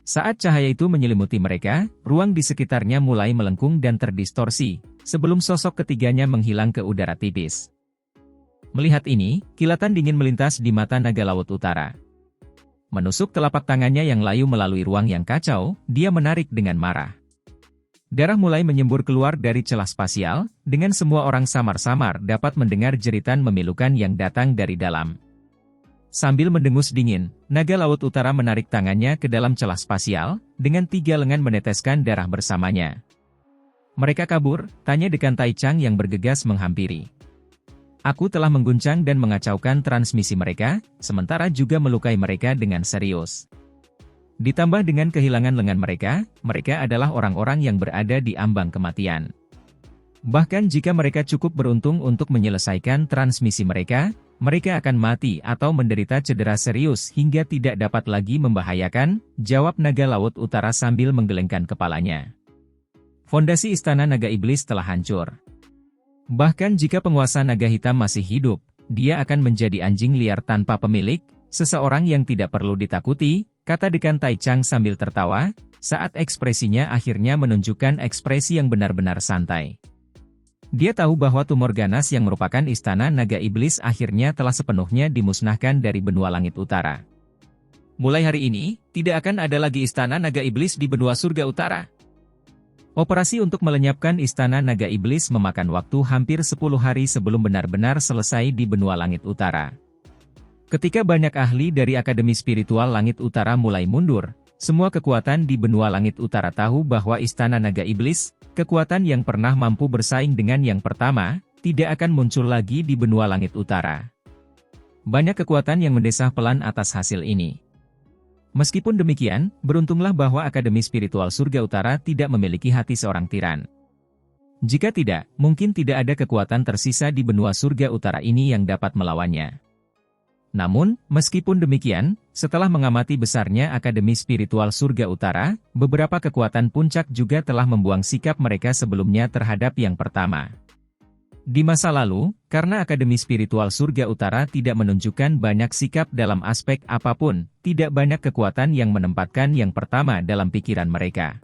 S1: Saat cahaya itu menyelimuti mereka, ruang di sekitarnya mulai melengkung dan terdistorsi, sebelum sosok ketiganya menghilang ke udara tipis. Melihat ini, kilatan dingin melintas di mata naga laut utara. Menusuk telapak tangannya yang layu melalui ruang yang kacau, dia menarik dengan marah. Darah mulai menyembur keluar dari celah spasial, dengan semua orang samar-samar dapat mendengar jeritan memilukan yang datang dari dalam. Sambil mendengus dingin, naga laut utara menarik tangannya ke dalam celah spasial, dengan 3 lengan meneteskan darah bersamanya. Mereka kabur, tanya Dekan Tai Chang yang bergegas menghampiri. Aku telah mengguncang dan mengacaukan transmisi mereka, sementara juga melukai mereka dengan serius. Ditambah dengan kehilangan lengan mereka, mereka adalah orang-orang yang berada di ambang kematian. Bahkan jika mereka cukup beruntung untuk menyelesaikan transmisi mereka, mereka akan mati atau menderita cedera serius hingga tidak dapat lagi membahayakan, jawab naga laut utara sambil menggelengkan kepalanya. Fondasi istana naga iblis telah hancur. Bahkan jika penguasa naga hitam masih hidup, dia akan menjadi anjing liar tanpa pemilik, seseorang yang tidak perlu ditakuti, kata Dekan Tai Chang sambil tertawa, saat ekspresinya akhirnya menunjukkan ekspresi yang benar-benar santai. Dia tahu bahwa tumor ganas yang merupakan istana naga iblis akhirnya telah sepenuhnya dimusnahkan dari benua langit utara. Mulai hari ini, tidak akan ada lagi istana naga iblis di benua surga utara. Operasi untuk melenyapkan istana naga iblis memakan waktu hampir 10 hari sebelum benar-benar selesai di benua langit utara. Ketika banyak ahli dari Akademi Spiritual Langit Utara mulai mundur, semua kekuatan di benua langit utara tahu bahwa istana naga iblis, kekuatan yang pernah mampu bersaing dengan yang pertama, tidak akan muncul lagi di benua langit utara. Banyak kekuatan yang mendesah pelan atas hasil ini. Meskipun demikian, beruntunglah bahwa Akademi Spiritual Surga Utara tidak memiliki hati seorang tiran. Jika tidak, mungkin tidak ada kekuatan tersisa di benua surga utara ini yang dapat melawannya. Namun, meskipun demikian, setelah mengamati besarnya Akademi Spiritual Surga Utara, beberapa kekuatan puncak juga telah membuang sikap mereka sebelumnya terhadap yang pertama. Di masa lalu, karena Akademi Spiritual Surga Utara tidak menunjukkan banyak sikap dalam aspek apapun, tidak banyak kekuatan yang menempatkan yang pertama dalam pikiran mereka.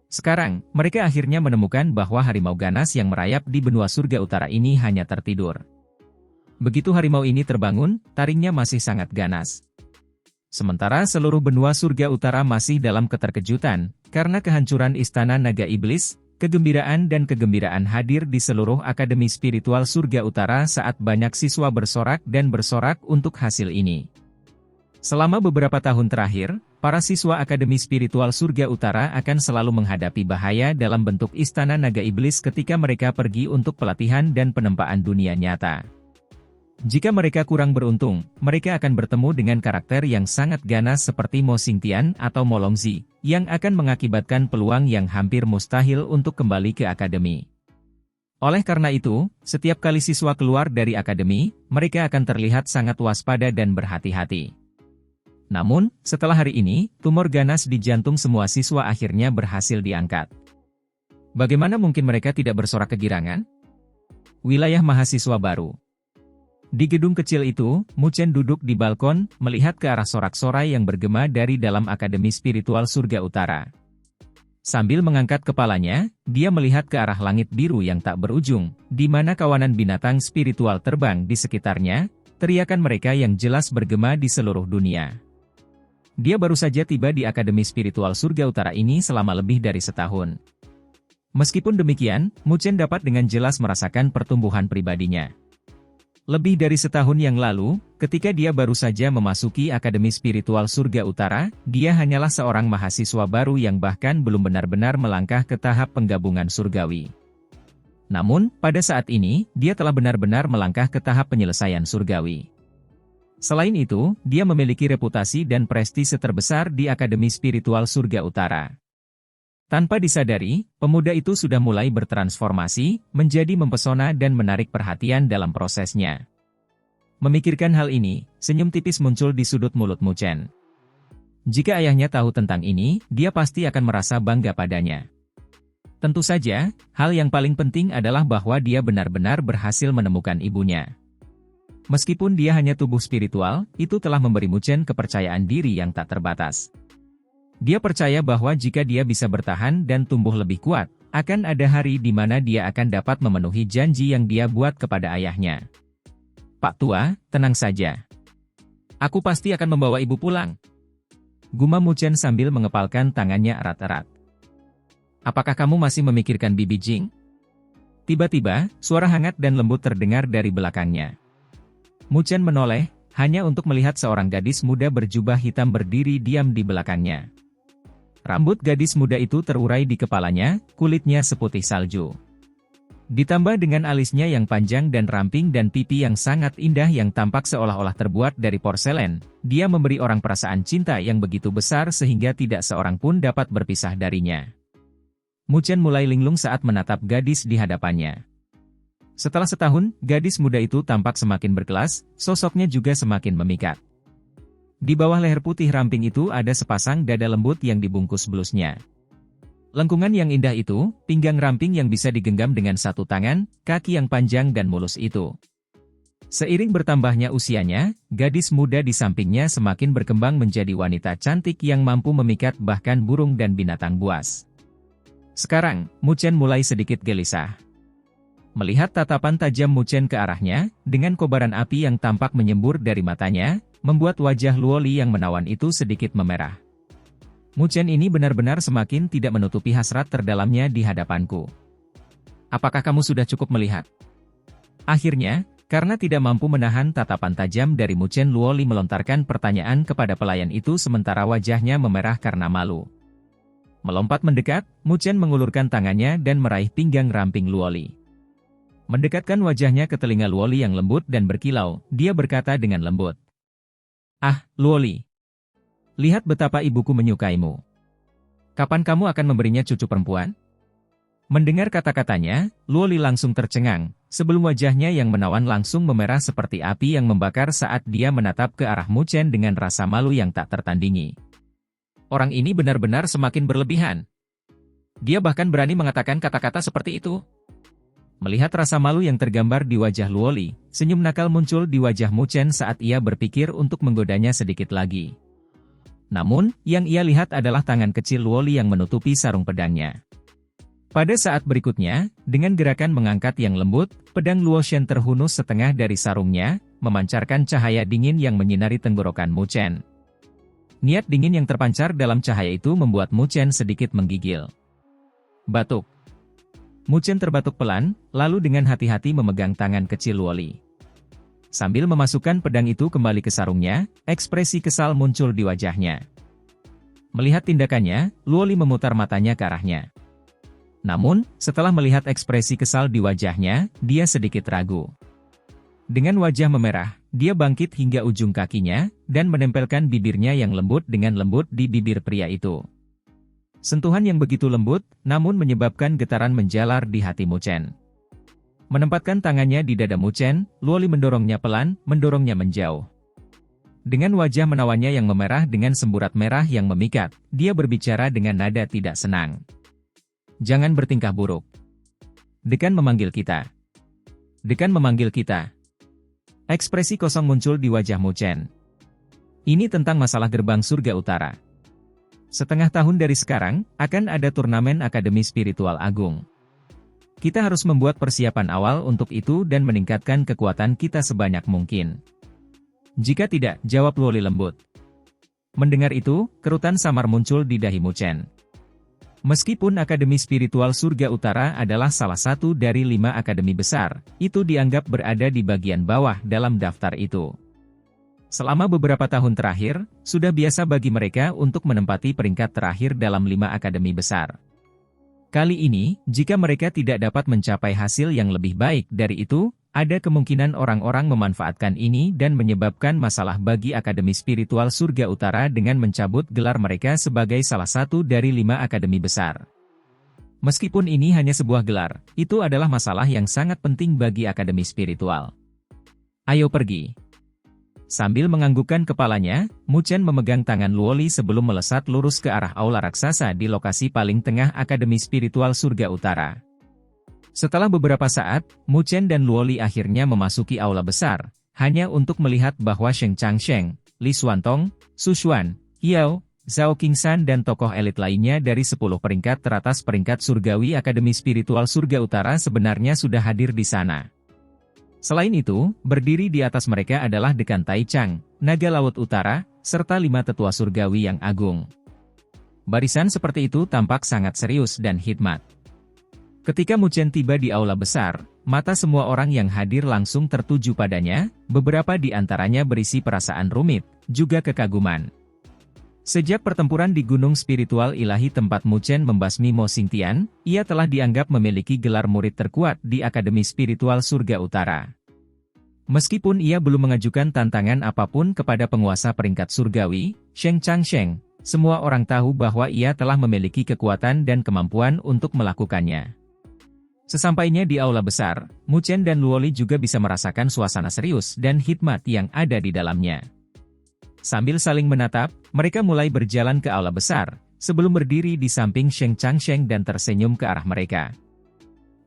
S1: Sekarang, mereka akhirnya menemukan bahwa harimau ganas yang merayap di benua surga utara ini hanya tertidur. Begitu harimau ini terbangun, taringnya masih sangat ganas. Sementara seluruh benua surga utara masih dalam keterkejutan, karena kehancuran istana naga iblis, kegembiraan dan kegembiraan hadir di seluruh Akademi Spiritual Surga Utara saat banyak siswa bersorak dan bersorak untuk hasil ini. Selama beberapa tahun terakhir, para siswa Akademi Spiritual Surga Utara akan selalu menghadapi bahaya dalam bentuk istana naga iblis ketika mereka pergi untuk pelatihan dan penempaan dunia nyata. Jika mereka kurang beruntung, mereka akan bertemu dengan karakter yang sangat ganas seperti Mo Xingtian atau Mo Longzi, yang akan mengakibatkan peluang yang hampir mustahil untuk kembali ke akademi. Oleh karena itu, setiap kali siswa keluar dari akademi, mereka akan terlihat sangat waspada dan berhati-hati. Namun, setelah hari ini, tumor ganas di jantung semua siswa akhirnya berhasil diangkat. Bagaimana mungkin mereka tidak bersorak kegirangan? Wilayah mahasiswa baru. Di gedung kecil itu, Mu Chen duduk di balkon, melihat ke arah sorak-sorai yang bergema dari dalam Akademi Spiritual Surga Utara. Sambil mengangkat kepalanya, dia melihat ke arah langit biru yang tak berujung, di mana kawanan binatang spiritual terbang di sekitarnya, teriakan mereka yang jelas bergema di seluruh dunia. Dia baru saja tiba di Akademi Spiritual Surga Utara ini selama lebih dari setahun. Meskipun demikian, Mu Chen dapat dengan jelas merasakan pertumbuhan pribadinya. Lebih dari setahun yang lalu, ketika dia baru saja memasuki Akademi Spiritual Surga Utara, dia hanyalah seorang mahasiswa baru yang bahkan belum benar-benar melangkah ke tahap penggabungan surgawi. Namun, pada saat ini, dia telah benar-benar melangkah ke tahap penyelesaian surgawi. Selain itu, dia memiliki reputasi dan prestise terbesar di Akademi Spiritual Surga Utara. Tanpa disadari, pemuda itu sudah mulai bertransformasi, menjadi mempesona dan menarik perhatian dalam prosesnya. Memikirkan hal ini, senyum tipis muncul di sudut mulut Mu Chen. Jika ayahnya tahu tentang ini, dia pasti akan merasa bangga padanya. Tentu saja, hal yang paling penting adalah bahwa dia benar-benar berhasil menemukan ibunya. Meskipun dia hanya tubuh spiritual, itu telah memberi Mu Chen kepercayaan diri yang tak terbatas. Dia percaya bahwa jika dia bisa bertahan dan tumbuh lebih kuat, akan ada hari di mana dia akan dapat memenuhi janji yang dia buat kepada ayahnya. Pak Tua, tenang saja. Aku pasti akan membawa ibu pulang. Gumam Mu Chen sambil mengepalkan tangannya erat-erat. Apakah kamu masih memikirkan Bibi Jing? Tiba-tiba, suara hangat dan lembut terdengar dari belakangnya. Mu Chen menoleh, hanya untuk melihat seorang gadis muda berjubah hitam berdiri diam di belakangnya. Rambut gadis muda itu terurai di kepalanya, kulitnya seputih salju. Ditambah dengan alisnya yang panjang dan ramping dan pipi yang sangat indah yang tampak seolah-olah terbuat dari porselen, dia memberi orang perasaan cinta yang begitu besar sehingga tidak seorang pun dapat berpisah darinya. Mu Chen mulai linglung saat menatap gadis di hadapannya. Setelah setahun, gadis muda itu tampak semakin berkelas, sosoknya juga semakin memikat. Di bawah leher putih ramping itu ada sepasang dada lembut yang dibungkus blusnya. Lengkungan yang indah itu, pinggang ramping yang bisa digenggam dengan satu tangan, kaki yang panjang dan mulus itu. Seiring bertambahnya usianya, gadis muda di sampingnya semakin berkembang menjadi wanita cantik yang mampu memikat bahkan burung dan binatang buas. Sekarang, Mu Chen mulai sedikit gelisah. Melihat tatapan tajam Mu Chen ke arahnya, dengan kobaran api yang tampak menyembur dari matanya, membuat wajah Luoli yang menawan itu sedikit memerah. Mu Chen ini benar-benar semakin tidak menutupi hasrat terdalamnya di hadapanku. Apakah kamu sudah cukup melihat? Akhirnya, karena tidak mampu menahan tatapan tajam dari Mu Chen, Luoli melontarkan pertanyaan kepada pelayan itu sementara wajahnya memerah karena malu. Melompat mendekat, Mu Chen mengulurkan tangannya dan meraih pinggang ramping Luoli. Mendekatkan wajahnya ke telinga Luoli yang lembut dan berkilau, dia berkata dengan lembut. Ah, Luoli. Lihat betapa ibuku menyukaimu. Kapan kamu akan memberinya cucu perempuan? Mendengar kata-katanya, Luoli langsung tercengang, sebelum wajahnya yang menawan langsung memerah seperti api yang membakar saat dia menatap ke arah Mu Chen dengan rasa malu yang tak tertandingi. Orang ini benar-benar semakin berlebihan. Dia bahkan berani mengatakan kata-kata seperti itu. Melihat rasa malu yang tergambar di wajah Luoli, senyum nakal muncul di wajah Mu Chen saat ia berpikir untuk menggodanya sedikit lagi. Namun, yang ia lihat adalah tangan kecil Luoli yang menutupi sarung pedangnya. Pada saat berikutnya, dengan gerakan mengangkat yang lembut, pedang Luo Shen terhunus setengah dari sarungnya, memancarkan cahaya dingin yang menyinari tenggorokan Mu Chen. Niat dingin yang terpancar dalam cahaya itu membuat Mu Chen sedikit menggigil. Batuk. Mu Chen terbatuk pelan, lalu dengan hati-hati memegang tangan kecil Luoli. Sambil memasukkan pedang itu kembali ke sarungnya, ekspresi kesal muncul di wajahnya. Melihat tindakannya, Luoli memutar matanya ke arahnya. Namun, setelah melihat ekspresi kesal di wajahnya, dia sedikit ragu. Dengan wajah memerah, dia bangkit hingga ujung kakinya, dan menempelkan bibirnya yang lembut dengan lembut di bibir pria itu. Sentuhan yang begitu lembut, namun menyebabkan getaran menjalar di hati Mu Chen. Menempatkan tangannya di dada Mu Chen, Luoli mendorongnya pelan, mendorongnya menjauh. Dengan wajah menawannya yang memerah dengan semburat merah yang memikat, dia berbicara dengan nada tidak senang. Jangan bertingkah buruk. Dekan memanggil kita. Dekan memanggil kita. Ekspresi kosong muncul di wajah Mu Chen. Ini tentang masalah gerbang surga utara. Setengah tahun dari sekarang, akan ada turnamen Akademi Spiritual Agung. Kita harus membuat persiapan awal untuk itu dan meningkatkan kekuatan kita sebanyak mungkin. Jika tidak, jawab Luoli lembut. Mendengar itu, kerutan samar muncul di dahi Mu Chen. Meskipun Akademi Spiritual Surga Utara adalah salah satu dari 5 akademi besar, itu dianggap berada di bagian bawah dalam daftar itu. Selama beberapa tahun terakhir, sudah biasa bagi mereka untuk menempati peringkat terakhir dalam 5 akademi besar. Kali ini, jika mereka tidak dapat mencapai hasil yang lebih baik dari itu, ada kemungkinan orang-orang memanfaatkan ini dan menyebabkan masalah bagi Akademi Spiritual Surga Utara dengan mencabut gelar mereka sebagai salah satu dari 5 akademi besar. Meskipun ini hanya sebuah gelar, itu adalah masalah yang sangat penting bagi Akademi Spiritual. Ayo pergi. Sambil menganggukkan kepalanya, Mu Chen memegang tangan Luoli sebelum melesat lurus ke arah aula raksasa di lokasi paling tengah Akademi Spiritual Surga Utara. Setelah beberapa saat, Mu Chen dan Luoli akhirnya memasuki aula besar, hanya untuk melihat bahwa Sheng Changsheng, Li Xuantong, Su Xuan, Yao, Zhao Qingshan dan tokoh elit lainnya dari 10 peringkat teratas peringkat surgawi Akademi Spiritual Surga Utara sebenarnya sudah hadir di sana. Selain itu, berdiri di atas mereka adalah Dekan Taichang, Naga Laut Utara, serta 5 tetua surgawi yang agung. Barisan seperti itu tampak sangat serius dan hikmat. Ketika Mu Chen tiba di aula besar, mata semua orang yang hadir langsung tertuju padanya, beberapa di antaranya berisi perasaan rumit, juga kekaguman. Sejak pertempuran di Gunung Spiritual Ilahi tempat Mu Chen membasmi Mo Xingtian, ia telah dianggap memiliki gelar murid terkuat di Akademi Spiritual Surga Utara. Meskipun ia belum mengajukan tantangan apapun kepada penguasa peringkat surgawi, Sheng Changsheng, semua orang tahu bahwa ia telah memiliki kekuatan dan kemampuan untuk melakukannya. Sesampainya di aula besar, Mu Chen dan Luoli juga bisa merasakan suasana serius dan hikmat yang ada di dalamnya. Sambil saling menatap, mereka mulai berjalan ke aula besar, sebelum berdiri di samping Sheng Changsheng dan tersenyum ke arah mereka.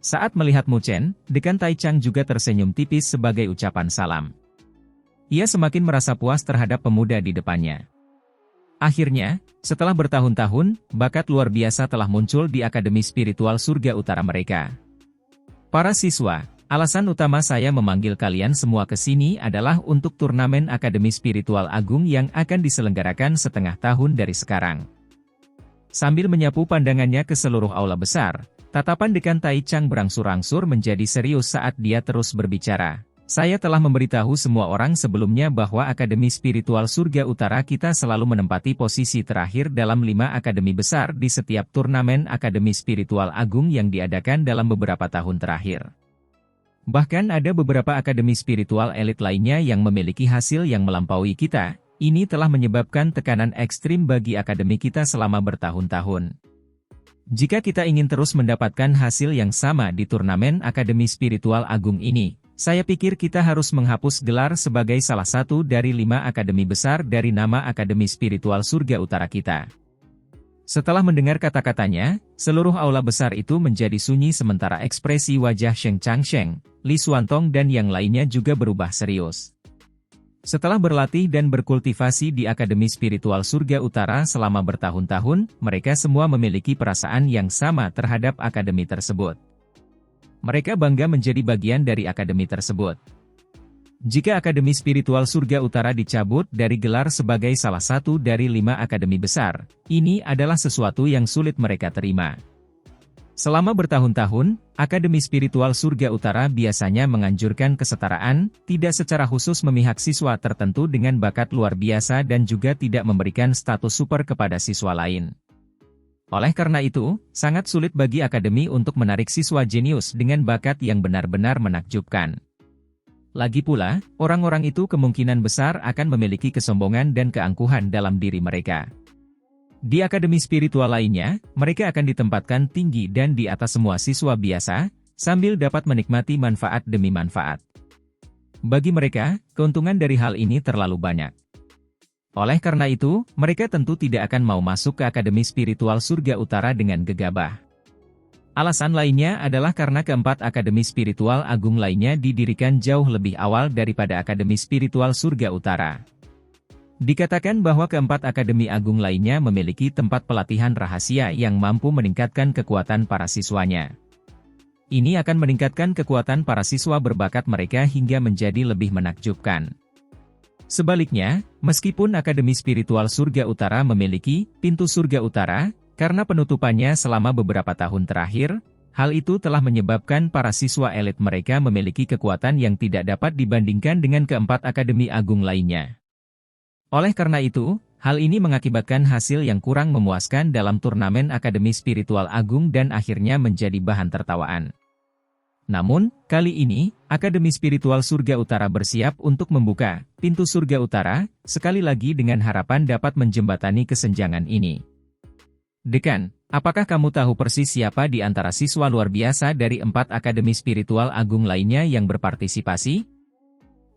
S1: Saat melihat Mu Chen, Dekan Taichang juga tersenyum tipis sebagai ucapan salam. Ia semakin merasa puas terhadap pemuda di depannya. Akhirnya, setelah bertahun-tahun, bakat luar biasa telah muncul di Akademi Spiritual Surga Utara mereka. Para siswa, alasan utama saya memanggil kalian semua ke sini adalah untuk turnamen Akademi Spiritual Agung yang akan diselenggarakan setengah tahun dari sekarang. Sambil menyapu pandangannya ke seluruh aula besar, tatapan Dekan Taichang berangsur-angsur menjadi serius saat dia terus berbicara. Saya telah memberitahu semua orang sebelumnya bahwa Akademi Spiritual Surga Utara kita selalu menempati posisi terakhir dalam 5 akademi besar di setiap turnamen Akademi Spiritual Agung yang diadakan dalam beberapa tahun terakhir. Bahkan ada beberapa akademi spiritual elit lainnya yang memiliki hasil yang melampaui kita. Ini telah menyebabkan tekanan ekstrim bagi akademi kita selama bertahun-tahun. Jika kita ingin terus mendapatkan hasil yang sama di turnamen Akademi Spiritual Agung ini, saya pikir kita harus menghapus gelar sebagai salah satu dari 5 akademi besar dari nama Akademi Spiritual Surga Utara kita. Setelah mendengar kata-katanya, seluruh aula besar itu menjadi sunyi sementara ekspresi wajah Sheng Changsheng, Li Xuantong dan yang lainnya juga berubah serius. Setelah berlatih dan berkultivasi di Akademi Spiritual Surga Utara selama bertahun-tahun, mereka semua memiliki perasaan yang sama terhadap akademi tersebut. Mereka bangga menjadi bagian dari akademi tersebut. Jika Akademi Spiritual Surga Utara dicabut dari gelar sebagai salah satu dari 5 akademi besar, ini adalah sesuatu yang sulit mereka terima. Selama bertahun-tahun, Akademi Spiritual Surga Utara biasanya menganjurkan kesetaraan, tidak secara khusus memihak siswa tertentu dengan bakat luar biasa dan juga tidak memberikan status super kepada siswa lain. Oleh karena itu, sangat sulit bagi akademi untuk menarik siswa jenius dengan bakat yang benar-benar menakjubkan. Lagi pula, orang-orang itu kemungkinan besar akan memiliki kesombongan dan keangkuhan dalam diri mereka. Di akademi spiritual lainnya, mereka akan ditempatkan tinggi dan di atas semua siswa biasa, sambil dapat menikmati manfaat demi manfaat. Bagi mereka, keuntungan dari hal ini terlalu banyak. Oleh karena itu, mereka tentu tidak akan mau masuk ke Akademi Spiritual Surga Utara dengan gegabah. Alasan lainnya adalah karena keempat Akademi Spiritual Agung lainnya didirikan jauh lebih awal daripada Akademi Spiritual Surga Utara. Dikatakan bahwa keempat akademi agung lainnya memiliki tempat pelatihan rahasia yang mampu meningkatkan kekuatan para siswanya. Ini akan meningkatkan kekuatan para siswa berbakat mereka hingga menjadi lebih menakjubkan. Sebaliknya, meskipun Akademi Spiritual Surga Utara memiliki pintu surga utara, karena penutupannya selama beberapa tahun terakhir, hal itu telah menyebabkan para siswa elit mereka memiliki kekuatan yang tidak dapat dibandingkan dengan keempat akademi agung lainnya. Oleh karena itu, hal ini mengakibatkan hasil yang kurang memuaskan dalam turnamen Akademi Spiritual Agung dan akhirnya menjadi bahan tertawaan. Namun, kali ini, Akademi Spiritual Surga Utara bersiap untuk membuka pintu surga utara, sekali lagi dengan harapan dapat menjembatani kesenjangan ini. Dekan, apakah kamu tahu persis siapa di antara siswa luar biasa dari 4 Akademi Spiritual Agung lainnya yang berpartisipasi?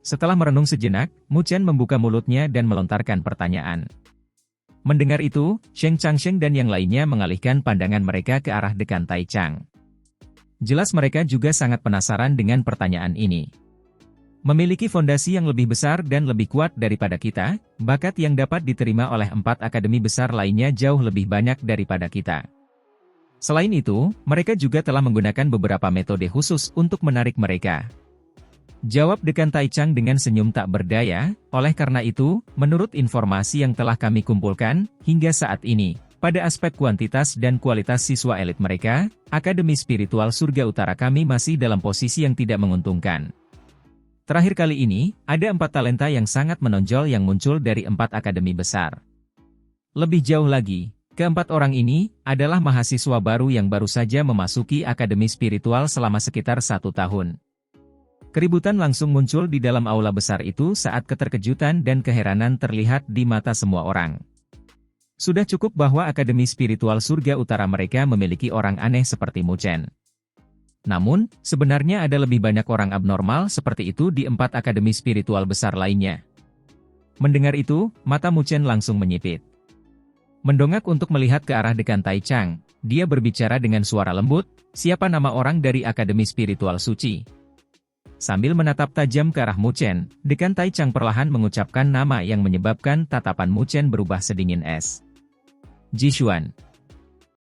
S1: Setelah merenung sejenak, Mu Chen membuka mulutnya dan melontarkan pertanyaan. Mendengar itu, Sheng Changsheng dan yang lainnya mengalihkan pandangan mereka ke arah Dekan Taichang. Jelas mereka juga sangat penasaran dengan pertanyaan ini. Memiliki fondasi yang lebih besar dan lebih kuat daripada kita, bakat yang dapat diterima oleh 4 akademi besar lainnya jauh lebih banyak daripada kita. Selain itu, mereka juga telah menggunakan beberapa metode khusus untuk menarik mereka. Jawab Dekan Taichang dengan senyum tak berdaya, oleh karena itu, menurut informasi yang telah kami kumpulkan, hingga saat ini, pada aspek kuantitas dan kualitas siswa elit mereka, Akademi Spiritual Surga Utara kami masih dalam posisi yang tidak menguntungkan. Terakhir kali ini, ada 4 talenta yang sangat menonjol yang muncul dari 4 akademi besar. Lebih jauh lagi, keempat orang ini adalah mahasiswa baru yang baru saja memasuki Akademi Spiritual selama sekitar 1 tahun. Keributan langsung muncul di dalam aula besar itu saat keterkejutan dan keheranan terlihat di mata semua orang. Sudah cukup bahwa Akademi Spiritual Surga Utara mereka memiliki orang aneh seperti Mu Chen. Namun, sebenarnya ada lebih banyak orang abnormal seperti itu di 4 akademi spiritual besar lainnya. Mendengar itu, mata Mu Chen langsung menyipit. Mendongak untuk melihat ke arah Dekan Taichang, dia berbicara dengan suara lembut, "Siapa nama orang dari Akademi Spiritual Suci?" Sambil menatap tajam ke arah Mu Chen, Dekan Taichang perlahan mengucapkan nama yang menyebabkan tatapan Mu Chen berubah sedingin es. Jishuan.